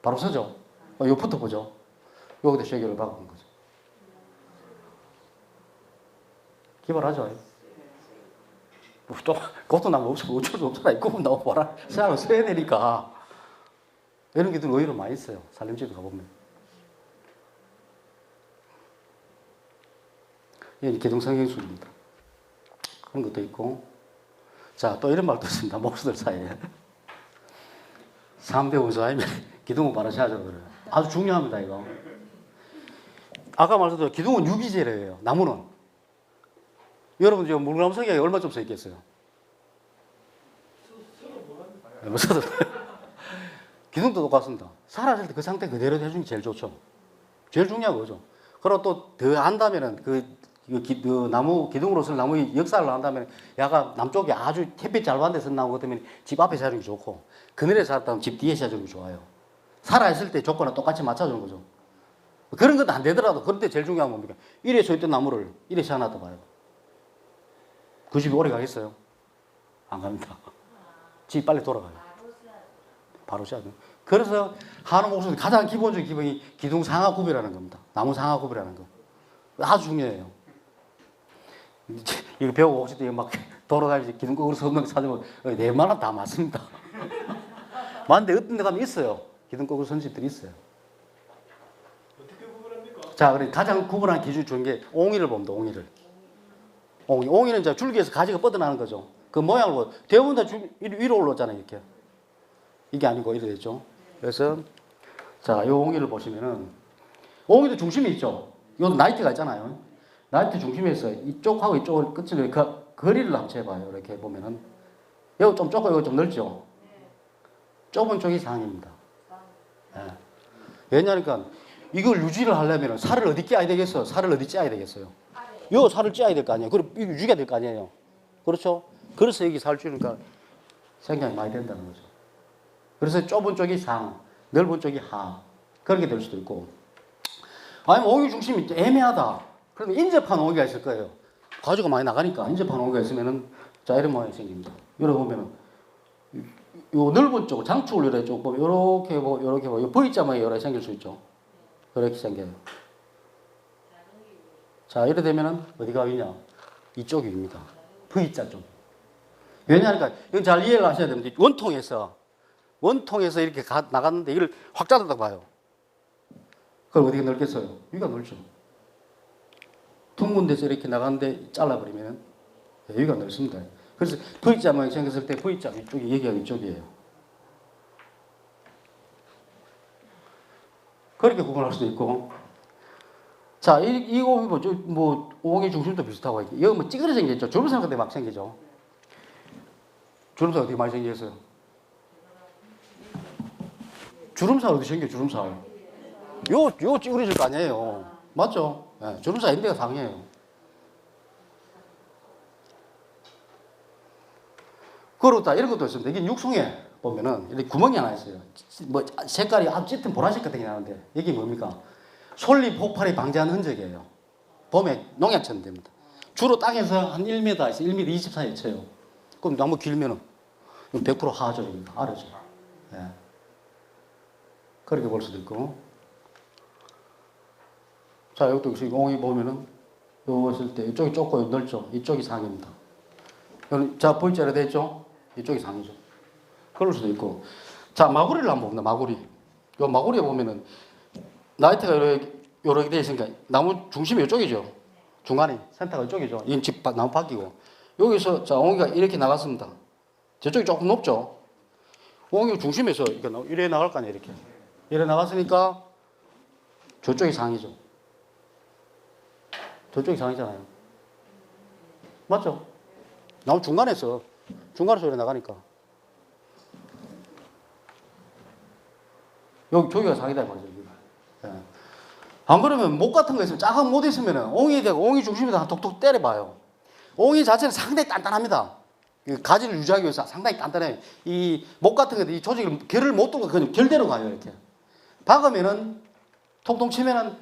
바로 서죠. 요부터 보죠. 여기다 쉐기를 박은 거죠. 기발하죠. 그것도 나무 없으면 어쩔 수 없잖아. 굽은 나무 봐라. 사람을 써야 되니까. 이런 게들 의외로 많이 있어요. 살림집에 가보면. 이게 기둥성형술입니다. 그런 것도 있고. 자, 또 이런 말도 있습니다. 목수들 사이에. 3대 원수하면 기둥은 바르셔야죠. 그래요. 아주 중요합니다, 이거. 아까 말씀드린 기둥은 유기재래요. 나무는. 여러분, 지금 물나무 성형이 얼마쯤 써 있겠어요? 기둥도 똑같습니다. 사라질 때 그 상태 그대로 해주는 게 제일 좋죠. 제일 중요한 거죠. 그리고 또 더 한다면은 그 나무, 기둥으로 쓸 나무의 역사를 한다면 약간 남쪽에 아주 햇빛 잘 받는 데서 나오기 때문에 집 앞에 사주는 게 좋고, 그늘에 살았다면 집 뒤에 사주는 게 좋아요. 살아있을 때 조건을 똑같이 맞춰주는 거죠. 그런 것도 안 되더라도 그럴 때 제일 중요한 건 뭡니까? 이래 서 있던 나무를 이래 세워놨다 봐요. 그 집이 오래 가겠어요? 안 갑니다. 집이 빨리 돌아가요. 바로 셔야 돼요. 그래서 한우 목수는 가장 기본적인 기본이 기둥 상하 구비라는 겁니다. 나무 상하 구비라는 거. 아주 중요해요. 이거 배우고 혹시 막 돌아다니지 기둥 거꾸로 서는 사주면 내 말은 다 맞습니다. 맞는데 어떤 데 가면 있어요. 기둥 거꾸로 선 집들이 있어요. 어떻게 구분합니까? 자, 그래 가장 구분한 기준이 좋은 게 옹이를 봅니다. 옹이를. 옹이는 이제 줄기에서 가지가 뻗어나는 거죠. 그 모양을 보고 대부분 다 위로 올라오잖아요. 이렇게. 이게 아니고 이래 됐죠. 그래서 자, 요 옹이를 보시면은 옹이도 중심이 있죠. 요 나이트가 있잖아요. 나이트 중심에서 이쪽하고 이쪽을 끝을 거리를 한번 재봐요. 이렇게 보면은 여기 좀 좁고 여기 좀 넓죠. 좁은 쪽이 상입니다. 예. 왜냐니까 이걸 유지를 하려면 살을 어디 찌어야 되겠어요? 살을 어디 찌어야 되겠어요? 요 살을 찌어야 될 거 아니에요. 그럼 이거 유지가 될 거 아니에요. 그렇죠? 그래서 여기 살 찌니까 생각이 많이 된다는 거죠. 그래서 좁은 쪽이 상, 넓은 쪽이 하. 그렇게 될 수도 있고. 아니면 오기 중심이 애매하다. 그러면 인접한 오기가 있을 거예요. 가지가 많이 나가니까 인접한 오기가 있으면은 자 이런 모양이 생깁니다. 여기 보면은 요 넓은 쪽, 장축을 이렇게 쭉 보면 요렇게 보고 요렇게 보고 요 V자 모양이 이렇게 생길 수 있죠. 이렇게 생겨요. 자 이래 되면은 어디가 위냐? 이쪽이 위입니다. V자 쪽. 왜냐하니까 이건 잘 이해를 하셔야 됩니다. 원통에서 이렇게 나갔는데 이걸 확 잘랐다고 봐요. 그럼 어디가 넓겠어요? 위가 넓죠. 둥근 데서 이렇게 나갔는데 잘라버리면 여기가 넓습니다. 그래서 V자 모양이 생겼을 때 V자 위쪽이 여기가 위쪽이에요. 그렇게 구분할 수도 있고. 자, 이거 뭐 오기 중심도 비슷하고 여기 뭐 찌그러 생겼죠. 주름살 같은 막 생기죠. 주름살 어떻게 많이 생겼어요? 주름살 어디 생겨? 주름살. 요 찌그러질 거 아니에요. 맞죠? 네, 주름살 인대가 상해요. 그렇다 이런 것도 있습니다. 이게 육송에 보면은 이렇게 구멍이 하나 있어요. 뭐 색깔이 짙은 보라색 같은 게 나는데 이게 뭡니까? 솔잎 폭발이 방지하는 흔적이에요. 봄에 농약 쳐는 됩니다. 주로 땅에서 한 1m에서 1m 20 사이에 쳐요. 그럼 나무 길면은 100% 하조입니다. 알아죠. 예. 그렇게 볼 수도 있고. 자, 이것도 지금 옹이 보면은 요것을 때 이쪽이 좁고 넓죠. 이쪽이 상입니다. 자, V자로 되어 있죠? 이쪽이 상이죠. 그럴 수도 있고. 자, 마구리를 한번 봅니다. 마구리. 요 마구리에 보면은 나이트가 요렇게 되어 있으니까 나무 중심이 이쪽이죠. 중간에 센터가 이쪽이죠. 이 집 나무 바뀌고. 여기서 자, 옹이가 이렇게 나갔습니다. 저쪽이 조금 높죠. 옹이 중심에서 이래 나갈 거 아니에요. 이렇게. 이래 나갔으니까 저쪽이 상이죠. 저쪽이 상이잖아요. 맞죠? 나무 중간에서 이래 나가니까. 저기가 상이다 말이죠. 예. 안 그러면 목 같은 거 있으면 작은 못 있으면은 옹이 중심에다 한 톡톡 때려봐요. 옹이 자체는 상당히 단단합니다. 가지를 유지하기 위해서 상당히 단단해요. 이 목 같은 거, 이 조직을 결을 못 뚫고 그냥 결대로 가요. 이렇게. 박으면은 통통 치면은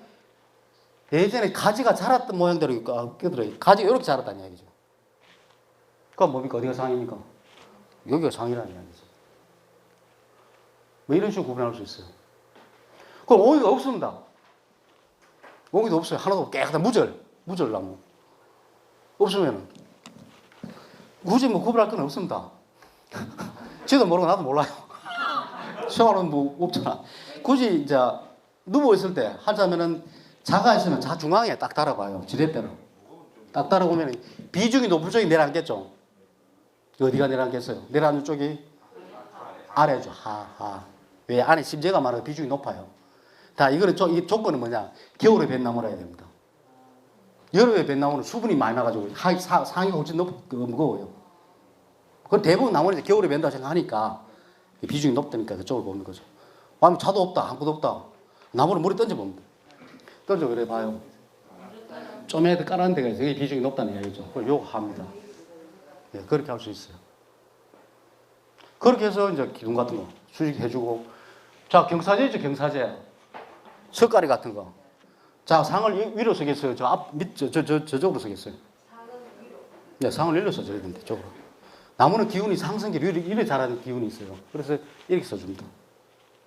예전에 가지가 자랐던 모양대로 껴들어요. 가지가 이렇게 자랐다는 이야기죠. 그럼 뭡니까? 어디가 상입니까? 여기가 상이라는 이야기죠. 뭐 이런 식으로 구분할 수 있어요. 그럼 옹이가 없습니다. 옹이도 없어요. 하나도 없고 깨끗한 무절나무. 없으면은 굳이 뭐 구분할 건 없습니다. 지도 모르고 나도 몰라요. 수영하는 뭐 없잖아. 굳이 이제 누워 있을 때 하자면은 자가 있으면 자 중앙에 딱 달아봐요. 지렛대로 딱 달아보면 비중이 높은 쪽이 내려앉겠죠. 어디가 내려앉겠어요? 내려앉는 쪽이 아래죠. 하하. 왜 안에 심재가 많아서 비중이 높아요. 다 이거는 이 조건은 뭐냐? 겨울에 벤 나무라 해야 됩니다. 여름에 벤 나무는 수분이 많이 나가지고 상이 훨씬 무거워요. 그 대부분 나무는 겨울에 벤다 생각하니까 비중이 높다니까 그쪽을 보는 거죠. 아니면 차도 없다, 아무것도 없다. 나무를 물에 던져봅니다. 던져 그래 봐요. 좀 애들 깔아놓은 데가 있어요. 비중이 높다는 이야기죠. 그걸 요거 합니다. 네, 그렇게 할 수 있어요. 그렇게 해서 이제 기둥 같은 거 수직해주고. 자, 경사제 있죠, 경사제. 석가리 같은 거. 자, 상을 위로 서겠어요. 저쪽으로 서겠어요. 네, 상을 일로 써줘야 됩니다. 저쪽으로. 나무는 기운이 상승기 위로 자라는 기운이 있어요. 그래서 이렇게 써줍니다.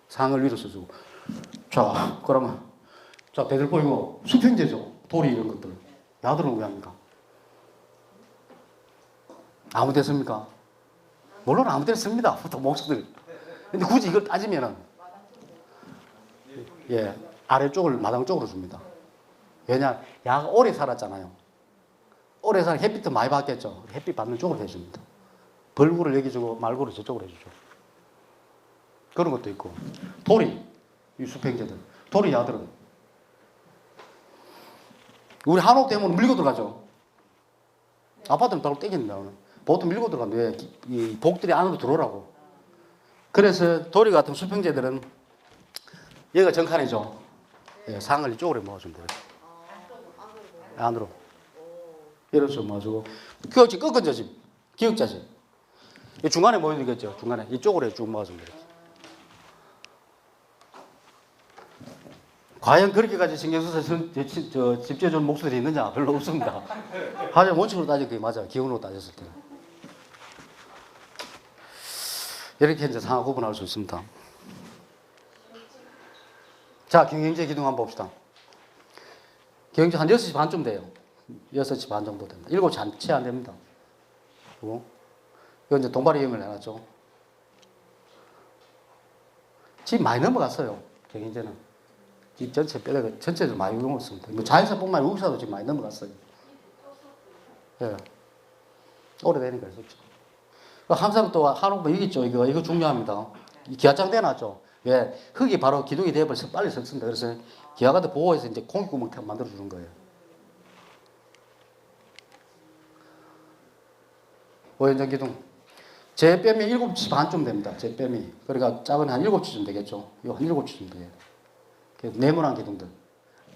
상을 위로 써주고. 자, 그러면 자, 배들 보이고 수평제죠. 돌이 이런 것들. 야들은 왜 합니까? 아무 데 씁니까? 물론 아무 데나 씁니다. 보통 목수들. 근데 굳이 이걸 따지면은 예, 아래쪽을 마당 쪽으로 줍니다. 왜냐, 야가 오래 살았잖아요. 오래 살 햇빛도 많이 받겠죠. 햇빛 받는 쪽으로 해줍니다. 벌구를 여기 주고 말구를 저쪽으로 해주죠. 그런 것도 있고. 돌이, 이 수평제들. 돌이 야들은. 우리 한옥 대문 밀고 들어가죠. 아파트는 바로 땡깁니다. 보통 밀고 들어가는데 이 복들이 안으로 들어오라고. 그래서 돌이 같은 수평제들은 여기가 정칸이죠. 예, 상을 이쪽으로 모아주면 돼요. 안으로. 이렇게 모아주고. 기억자 꺾어져지. 기억자지. 이 중간에 모여야 되겠죠. 중간에. 이쪽으로 쭉 모아주면 돼요. 과연 그렇게까지 신경 써서 집중해주는 목소리 있느냐? 별로 없습니다. 하지만 원칙으로 따지면 그게 맞아요. 기운으로 따졌을 때는. 이렇게 이제 상하 구분할 수 있습니다. 자, 경영제 기둥 한번 봅시다. 경영제 한 6시 반쯤 돼요. 6시 반 정도 됩니다. 7시 채 안 됩니다. 그리고 이거 이제 동발이 이용을 해놨죠. 집 많이 넘어갔어요. 경영제는. 집 전체 뼈대가 전체를 많이 이용을 씁니다. 뭐 자연사뿐만 아니라 우사도 지금 많이 넘어갔어요. 예. 오래되니까 그렇죠. 항상 또 한옥 여기 있죠. 이거 중요합니다. 기와장 대놨죠. 왜? 흙이 바로 기둥이 되어버려서 빨리 썩습니다. 그래서 기와가도 보호해서 이제 공기구멍 만들어 주는 거예요. 오연장 기둥. 제 뺨이 7시 반쯤 됩니다. 제 뺨이. 그러니까 작은 한 7시쯤 되겠죠. 이거 한 7시쯤 돼요. 네모난 기둥들.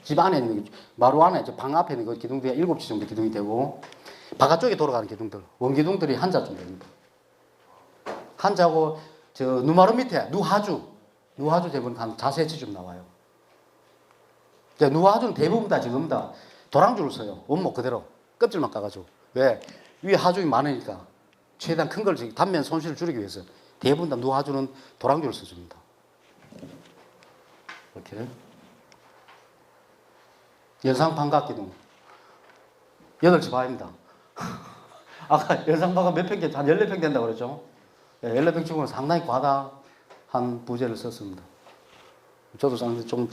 집 안에 있는, 마루 안에, 방 앞에 있는 그 기둥들이 7시 정도 기둥이 되고, 바깥쪽에 돌아가는 기둥들, 원기둥들이 한자쯤 됩니다. 한자고, 누마루 밑에, 누하주 대부분 한 4cm쯤 나와요. 누하주는 대부분 다 지금 다 도랑주를 써요. 원목 그대로. 껍질만 까가지고. 왜? 위에 하중이 많으니까. 최대한 큰 걸, 단면 손실을 줄이기 위해서. 대부분 다 누하주는 도랑주를 써줍니다. 이렇게. 연상방각기둥. 8시 반입니다. 아까 연상방각 몇 평, 한 14평 된다고 그랬죠? 14평 치고는 상당히 과다한 부재를 썼습니다. 저도 상당히 좀,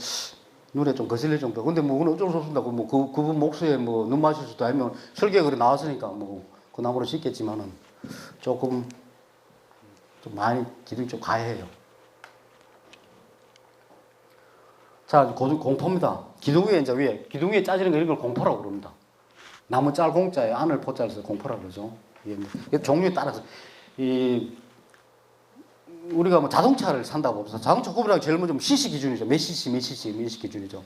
눈에 좀 거슬릴 정도. 근데 뭐, 그건 어쩔 수 없습니다. 그분 목수에 뭐, 눈 마실 수도 아니면 설계가 그래 나왔으니까 뭐, 그 나무로 짓겠지만은 조금, 좀 많이 기둥이 좀 과해요. 자, 공포입니다. 기둥 위에, 기둥 위에 짜지는 거 이런 걸 공포라고 그럽니다. 나무 짤 공자에 안을 포자를 써서 공포라고 그러죠. 이게 종류에 따라서, 우리가 뭐 자동차를 산다고 해서 자동차 구분하기 제일 먼저 cc 기준이죠. 몇 cc 기준이죠.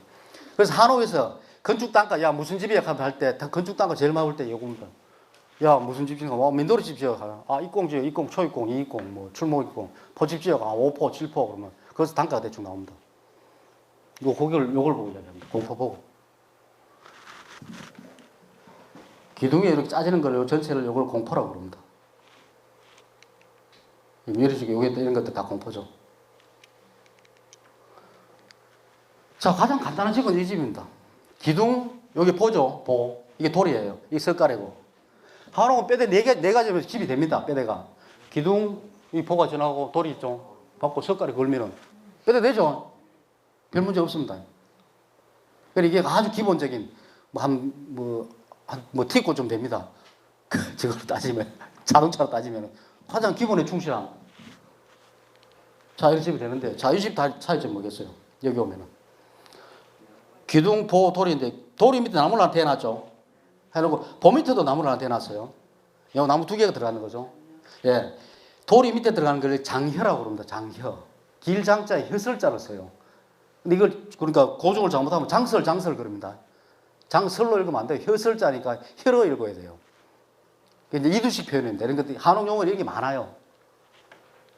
그래서 한옥에서 건축 단가, 야, 무슨 집이야? 할 때, 건축 단가 제일 많을 때 이겁니다. 야, 무슨 집 지어? 민도리 집 지어. 아, 입공 지어. 입공, 초입공, 이입공, 뭐, 출목 입공. 포집 지어. 5포, 7포. 그러면. 그래서 단가가 대충 나옵니다. 요걸 보고 이야기합니다. 공포 보고. 기둥에 이렇게 짜지는 걸, 요 전체를 요걸 공포라고 그럽니다. 이런 식의 이런 것들 다 공포죠. 자, 가장 간단한 집은 이 집입니다. 기둥, 여기 보죠? 이게 돌이에요. 이게 석가래고. 한옥은 뼈대 4가지면 집이 됩니다. 뼈대가. 기둥, 이 보가 지나고 돌이 있죠? 받고 석가래 걸면은 뼈대 되죠? 별 문제 없습니다. 그러니까 이게 아주 기본적인, 티코 좀 됩니다. 저걸로 따지면, 자동차로 따지면, 가장 기본에 충실한. 자, 이런 집이 되는데, 자, 이 집 다 차이점 뭐겠어요? 여기 오면은. 기둥, 보, 돌인데, 돌이 밑에 나무를 하나 대놨죠? 해놓고, 보 밑에도 나무를 하나 대놨어요. 여기 나무 2개가 들어가는 거죠? 예. 돌이 밑에 들어가는 걸 장혀라고 그럽니다. 장혀. 길장자에 혀설자를 써요. 근데 이걸, 그러니까 고중을 잘못하면 장설 그럽니다. 장설로 읽으면 안 돼요. 혀설자니까 혀로 읽어야 돼요. 이제 이두식 표현입니다. 이런 것들이 한옥 용어 이런 게 많아요.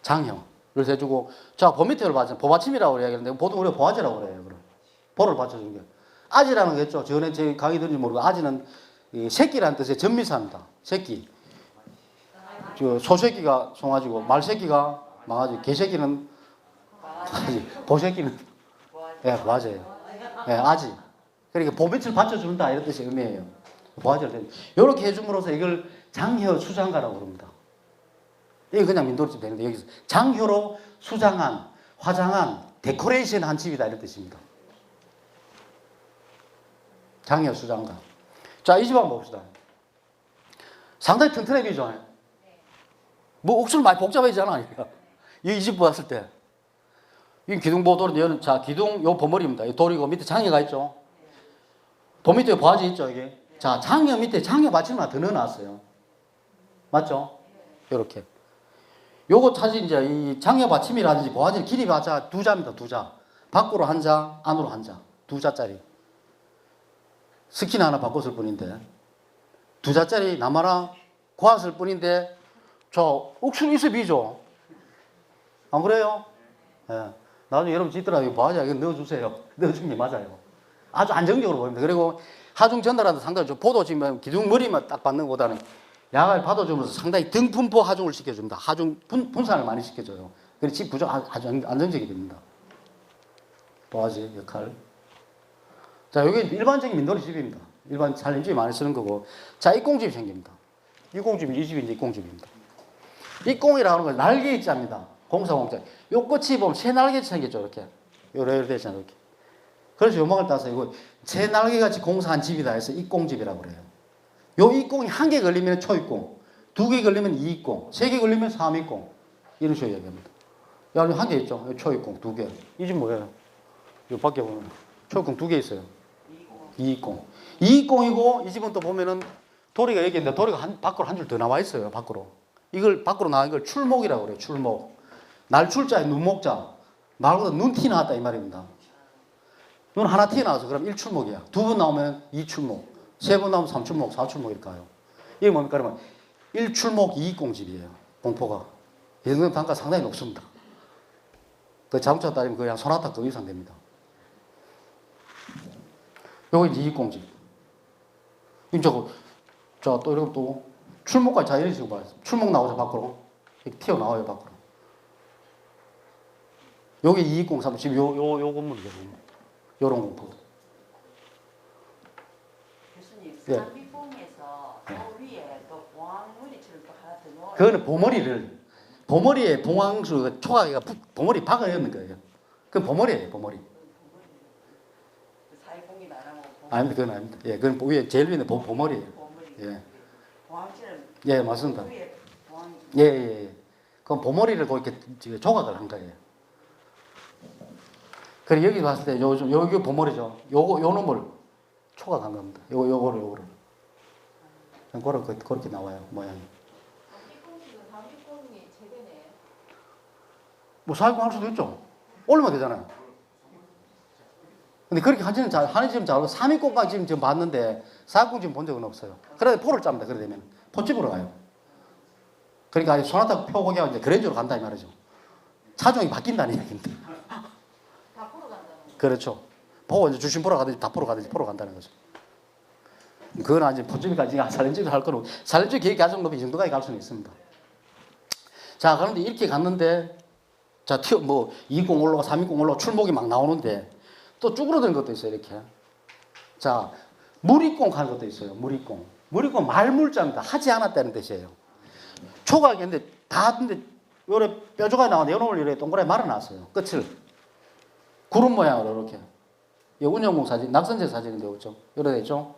장혀를 해주고, 자, 보 밑에를 받쳐, 보받침이라고 이야기하는데, 보통 우리가 보아지라고 그래요. 보를 받쳐주는 게. 아지라는 게 있죠. 전에 제 강의 들은지 모르고, 아지는 새끼라는 뜻의 전미사입니다. 새끼. 소새끼가 송아지고, 말새끼가 망아지, 개새끼는 아지, 보새끼는 예, 맞아요. 예, 아지. 그러니까 보빛을 받쳐준다 이런 뜻의 의미예요. 보아지를 이렇게 해줌으로써 이걸 장혀 수장가라고 그럽니다. 이게 그냥 민도리집 되는데 여기서 장혀로 수장한, 화장한, 데코레이션 한 집이다 이런 뜻입니다. 장혀 수장가. 자, 이 집 한번 봅시다. 상당히 튼튼해 보이죠? 뭐 옥수를 많이 복잡해지잖아. 이 집 봤을 때. 이 기둥보돌인데, 자, 기둥, 요 버머리입니다. 이 돌이고 밑에 장애가 있죠. 보 밑에 보아지 있죠, 이게. 자, 장애 밑에 장애 받침을 하나 더 넣어놨어요. 맞죠? 요렇게. 요거 사실 이제 이 장애 받침이라든지 보아지 길이 받자 2자입니다, 2자. 밖으로 1자, 안으로 1자. 2자짜리. 스킨 하나 바꿨을 뿐인데 2자짜리 남아라 고았을 뿐인데 저 옥수는 있어 비죠. 안 그래요? 예. 나중에 여러분 짓더라도 뭐하자 이거 넣어주세요. 넣어주는 게 맞아요. 아주 안정적으로 보입니다. 그리고 하중 전달하는 상당히 좀 보도 지금 기둥 머리만 딱 받는 것보다는 약을 받아주면서 상당히 등분포 하중을 시켜줍니다. 하중 분산을 많이 시켜줘요. 그래서 집 구조 아주 안정적이 됩니다. 도화지 역할. 자, 여기 일반적인 민돌이 집입니다. 일반 살림집이 많이 쓰는 거고. 자, 입공집이 생깁니다. 입공집이 이 집이 이제 입공집입니다. 입공이라고 하는 건 날개 입자입니다. 공사공자. 요 끝이 보면 새 날개같이 생겼죠, 이렇게. 요래 되잖아요, 이렇게. 그래서 요망을 따서 이거 새 날개같이 공사한 집이다 해서 입공집이라고 그래요. 요 입공이 한 개 걸리면 초입공, 2개 걸리면 2입공, 3개 걸리면 3입공. 이런 식으로 얘기합니다. 야, 한 개 있죠? 초입공 2개. 이 집 뭐예요? 요 밖에 보면 초입공 2개 있어요. 2입공. 2입공이고 이 집은 또 보면은 도리가 여기 있는데 도리가 밖으로 한 줄 더 나와 있어요. 밖으로. 이걸 밖으로 나온 걸 출목이라고 그래요. 출목. 날출자에 눈목자. 말보다 눈 티 나왔다 이 말입니다. 눈 하나 티 나와서 그럼 1출목이야. 2번 나오면 2출목. 3번 나오면 3출목, 4출목 이렇게 가요. 이게 뭡니까? 그러면 1출목 2입공집이에요. 공포가. 예능 단가 상당히 높습니다. 그 자동차 따지면 그냥 소나타 그 이상 됩니다. 요거 이제 2입공집. 이제 자, 또 이렇게 또 출목까지 자 이런 식으로 봐요. 출목 나오죠, 밖으로. 이렇게 튀어나와요, 밖으로. 요게 2203, 지금 요 건물이거든요. 요런 공포. 교수님, 예. 삼비봉에서 그 위에 또 보황무리처럼 또 하나 더 놓아. 그거는 보머리에 봉황수 초가기가 보머리 박아 넣는 거예요. 그건 보머리예요, 보머리. 그 사이봉이 나라고. 아닙니다, 그건 아닙니다. 예, 그건 위에 제일 위에 보머리예요. 보물이. 예. 보황처럼. 예, 맞습니다. 위에 보황. 예. 그건 보머리를 그렇게 조각을 한 거예요. 그래 여기 봤을 때 여기 보머리죠. 요 놈을 초각한 겁니다. 요거를. 그렇게 나와요 모양이. 입공식은 다음 입공이 제대네. 뭐 사육공 할 수도 있죠. 올리면 되잖아요. 근데 그렇게 하는 집은 잘하고 3입공까지 지금 봤는데 사육공 지금 본 적은 없어요. 그래도 포를 짭니다. 그래 되면 포집으로 가요. 그러니까 소나타 표고기가 이제 그랜저로 간다 이 말이죠. 차종이 바뀐다는 얘기입니다. 다 보러 간다는 거. 그렇죠. 보고 이제 주신 보러 가든지 다 보러 가든지 보러 간다는 거죠. 그건 아직 포집까지 살림집을 할 거로 살림집 계획 가정 높이 이 정도까지 갈 수는 있습니다. 자, 그런데 이렇게 갔는데 자, 220 올라가 320 올라가 출목이 막 나오는데 또 쭈그러드는 것도 있어요, 이렇게. 자, 물입공 하는 것도 있어요. 물입공. 물입공 말물자입니다. 하지 않았다는 뜻이에요. 초각인데 다 근데 요래 뼈조각이 나오는데 요놈을 이렇게 동그랗게 말아놨어요. 끝을. 구름 모양으로 이렇게. 이 운영공 사진, 낙선제 사진인데 그렇죠? 요래 됐죠?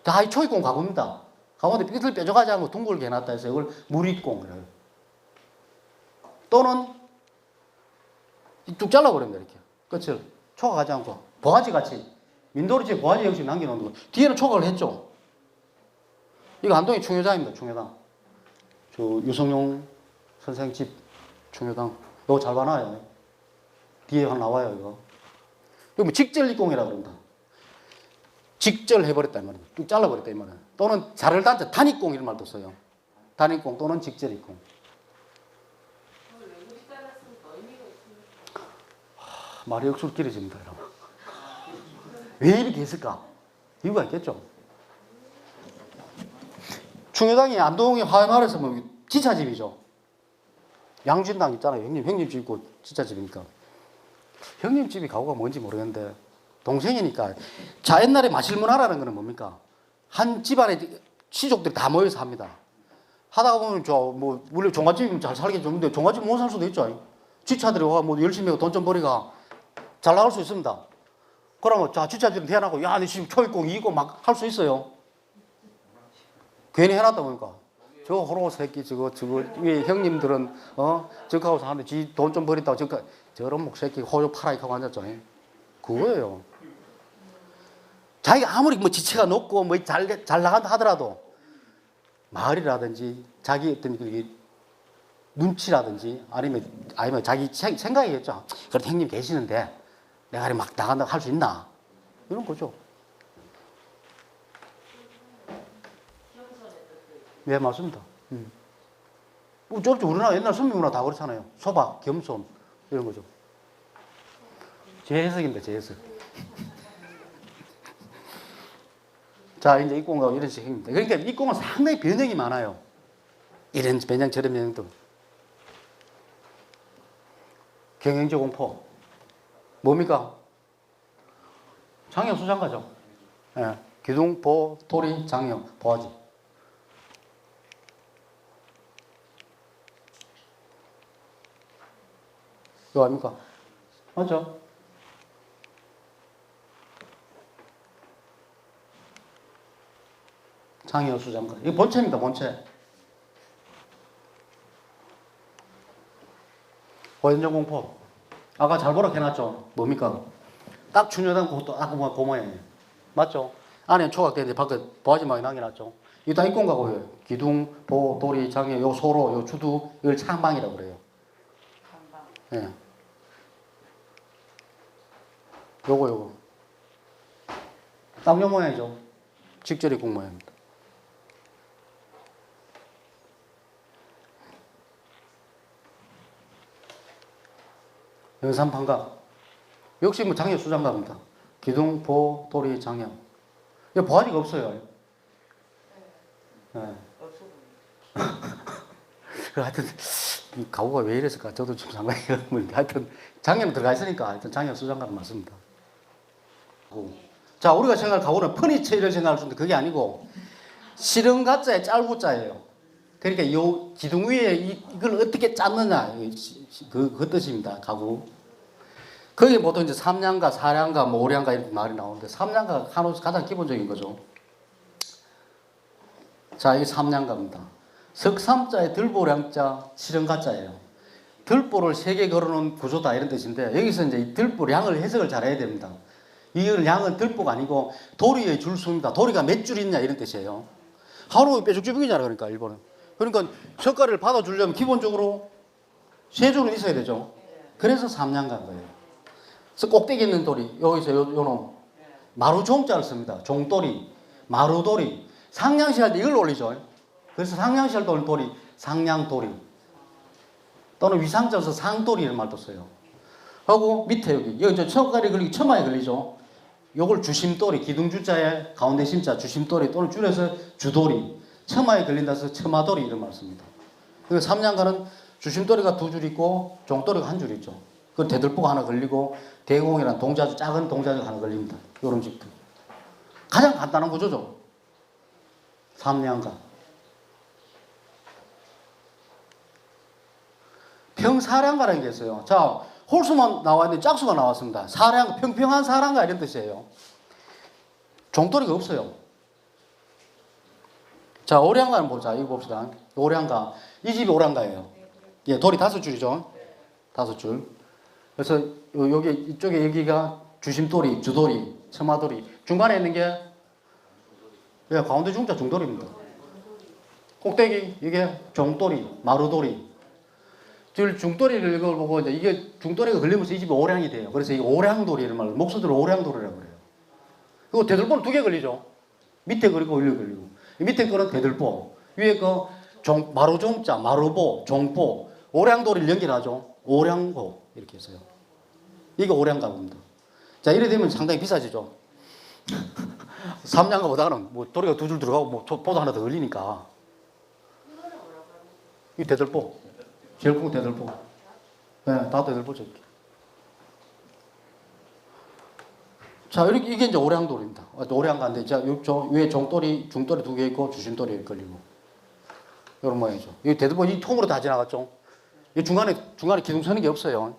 다 이 초입공 가구입니다. 가구인데 끝을 뾰족하지 않고 둥글게 해놨다 해서 이걸 물입공이라고 해요. 또는 쭉 잘라버립니다, 이렇게. 끝을. 초각하지 않고. 보아지 같이. 민도리집 보아지 형식 남겨놓는 거. 뒤에는 초각을 했죠? 이거 안동의 충효당입니다, 충효당. 저 유성용 선생 집 충효당. 이거 잘 봐놔요. 뒤에 하나 나와요, 이거. 이거 뭐 직절입공이라고 그럽니다. 직절해버렸다, 이 말입니다. 쭉 잘라버렸다, 이 말은. 또는 자를 단자, 단입공 이런 말도 써요. 단입공 또는 직절입공. 오늘 외국이 잘랐으니까 의미가 있습니까? 말이 억수로 길어집니다, 여러분. 왜 이렇게 했을까? 이유가 있겠죠. 충효당이 안동의 화훼마을에서 뭐 지차집이죠. 양준당 있잖아요. 형님 집 있고 지차집이니까. 형님 집이 가구가 뭔지 모르겠는데 동생이니까. 자, 옛날에 마실문화라는 거는 뭡니까? 한 집안에 시족들이 다 모여서 합니다. 하다가 보면 물론 종갓집이면 잘 살게 좋은데 종갓집 못 살 수도 있죠. 지차들이 와 뭐 열심히 하고 돈 좀 벌이가 잘 나갈 수 있습니다. 그러면 자, 지차들이 태어나고 야, 너 지금 초입공 이고 막 할 수 있어요. 괜히 해놨다 보니까 저 호로 새끼 저거 왜 형님들은 저하고서 하는데 지 돈 좀 버린다고 저런 목 새끼 호요 파라이 하고 앉았죠. 그거예요. 자기가 아무리 뭐 지체가 높고 뭐 잘 나간다 하더라도 마을이라든지 자기 어떤 그 눈치라든지 아니면 자기 생각이겠죠. 그래도 형님 계시는데 내가 막 나간다고 할 수 있나? 이런 거죠. 네, 맞습니다. 어쩌죠? 우리나라 옛날 선비문화 다 그렇잖아요. 소박, 겸손 이런 거죠. 제 해석입니다. 제 해석. 자, 이제 입공하고 이런 식입니다. 그러니까 입공은 상당히 변형이 많아요. 이런 변형 저런 변형도. 경영지 공포. 뭡니까? 장형 수장가죠. 예. 기둥, 보, 토리, 장형, 보아지. 이거 아닙니까? 맞죠? 장형 수장가. 이거 본체입니다, 본체. 고현정 공포. 아까 잘 보라 해놨죠? 뭡니까? 딱 중요한 것도 아까 그 모양이에요. 맞죠? 안에 초각되는데 밖에 보아지막이 남겨놨죠? 이거 다 입공가고요. 기둥, 보, 도리, 장애, 요 소로, 요 주두, 이걸 창방이라고 그래요. 예. 요거. 딱 요 모양이죠? 직절이 공 모양입니다. 영산판각. 역시 뭐 장애 수장갑입니다. 기둥, 보, 도리, 장애. 이거 보아지가 없어요. 네. 하여튼, 이 가구가 왜 이랬을까? 저도 좀 상당히 의문인데. 하여튼, 장애는 들어가 있으니까, 하여튼 장애 수장갑은 맞습니다. 자, 우리가 생각할 가구는 퍼니처 이런 생각할 수 있는데, 그게 아니고, 실은 가짜에 짤구자예요. 그러니까 요 기둥 위에 이걸 어떻게 짰느냐, 그 뜻입니다. 가구. 거기에 보통 이제 삼량가, 사량가, 뭐 오량가 이렇게 말이 나오는데, 삼량가가 가장 기본적인 거죠. 자, 이게 삼량가입니다. 석삼자에 들보량자, 실은가자예요. 들보를 3개 걸어놓은 구조다 이런 뜻인데, 여기서 이제 이 들보 량을 해석을 잘 해야 됩니다. 이 양은 들보가 아니고 도리의 줄수입니다. 도리가 몇 줄 있냐 이런 뜻이에요. 하루 빼죽지북이잖아, 그러니까 일본은. 그러니까 석가래를 받아주려면 기본적으로 3줄은 있어야 되죠. 그래서 삼량가인 거예요. 그래서 꼭대기 있는 도리, 여기서 요 놈, 마루종자를 씁니다. 종도리, 마루도리. 상냥시 할 때 이걸 올리죠. 그래서 상냥시 할 때 올린 도리, 상냥도리. 또는 위상자에서 상도리 이런 말도 써요. 하고 밑에 여기 이제 척가리 걸리기 처마에 걸리죠. 요걸 주심도리, 기둥주자에 가운데 심자 주심도리 또는 줄여서 주도리. 처마에 걸린다 해서 처마도리 이런 말 씁니다. 그 삼량가는 주심도리가 2줄 있고 종도리가 1줄 있죠. 그 대들보가 하나 걸리고 대공이라는 동자주, 작은 동자주가 하나 걸립니다. 요런 식들. 가장 간단한 구조죠. 삼량가. 평사량가라는 게 있어요. 자, 홀수만 나왔는데 짝수가 나왔습니다. 사량, 평평한 사량가 이런 뜻이에요. 종도리가 없어요. 자, 오량가는 보자. 이거 봅시다. 오량가. 이 집이 오량가예요. 예, 돌이 5줄이죠. 5줄. 그래서 여기 이쪽에 여기가 주심도리, 주도리, 처마도리. 중간에 있는 게 예, 가운데 중자 중도리입니다. 꼭대기 이게 종도리, 마루도리. 줄 중도리를 이걸 보고 이제 이게 중도리가 걸리면서 이 집이 오량이 돼요. 그래서 이 오량도리 이런 말, 목소리로 오량도리라고 그래요. 그리고 대들보는 2개 걸리죠. 밑에 그리고 위에 걸리고. 밑에 거는 대들보, 위에 거 마루종자, 마루보, 종보, 오량도리를 연결하죠. 오량고 이렇게 했어요. 이게 오량가입니다. 자, 이래 되면 상당히 비싸지죠. 삼량가보다는 뭐 도리가 2줄 들어가고 뭐 보도 하나 더 걸리니까. 이 대들보, 제일 큰 대들보. 네, 다 대들보죠. 이렇게. 자, 이렇게 이게 이제 오량도리입니다. 오량가인데, 자, 위에 종도리, 중도리 2개 있고 주심도리 걸리고. 이런 모양이죠. 이 대들보 이 통으로 다 지나갔죠. 이 중간에 기둥 서는 게 없어요.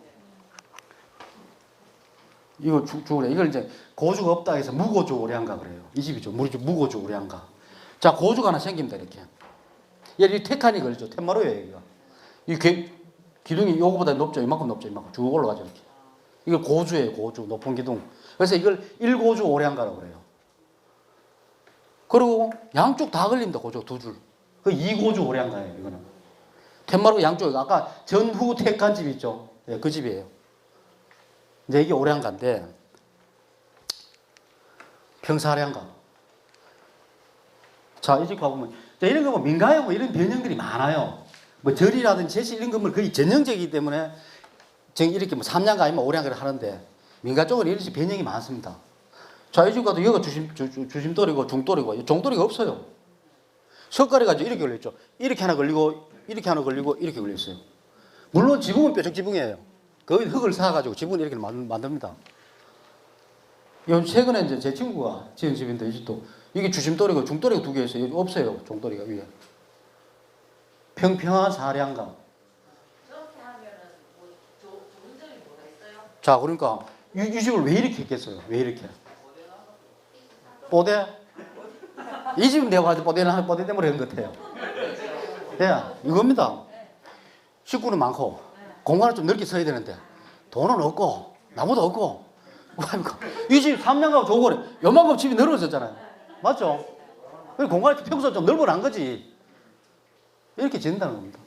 이거 이걸 이제 고주가 없다 해서 무고주 오량가 그래요. 이 집이죠. 무고주 오량가. 자, 고주가 하나 생깁니다. 이렇게. 얘 태칸이 걸리죠. 텐마루예요, 여기가. 이 기둥이 요거보다 높죠. 이만큼 높죠. 이만큼 쭉 올라가죠. 이렇게. 이걸 고주예요. 고주. 높은 기둥. 그래서 이걸 1고주 오량가라고 그래요. 그리고 양쪽 다 걸립니다. 고주 2줄. 그 2고주 오량가예요. 이거는. 텐마루 양쪽, 아까 전후 태칸 집 있죠. 예, 그 집이에요. 이제 이게 오량가인데, 평사량가. 자, 이 집 가보면 자, 이런 거 뭐 민가에 뭐 이런 변형들이 많아요. 뭐 절이라든지 제시 이런 건물 거의 전형적이기 때문에 지금 이렇게 뭐 3년가 아니면 5년가 하는데 민가 쪽은 이런 식 변형이 많습니다. 자, 이 집 가도 여기가 주심돌이고 중돌이고 종돌이가 없어요. 석가래가 이렇게 걸려있죠. 이렇게 하나 걸리고 이렇게 하나 걸리고 이렇게 걸려있어요. 물론 지붕은 뾰족 지붕이에요. 거의 흙을 쌓아가지고 지붕을 이렇게 만듭니다. 최근에 이제 제 친구가 지은 집인데 이 집도 이게 주심돌이고 중돌이가 두 개 있어요. 없어요. 종돌이가 위에. 평평한 사량감. 저렇게 하면은 뭐 좋은 점이 뭐가 있어요? 자, 그러니까 이 집을 왜 이렇게 했겠어요? 왜 이렇게? 뽀대? 이 집은 내가 봐도 뽀대 때문에 그런 것 같아요. 예, 이겁니다. 식구는 많고 공간을 좀 넓게 써야 되는데 돈은 없고 나무도 없고 이 집 3년 가고 좋은 거래. 요만큼 집이 넓어졌잖아요. 맞죠? 공간이 평소 좀 넓어난 거지. 이렇게 짓는다는 겁니다.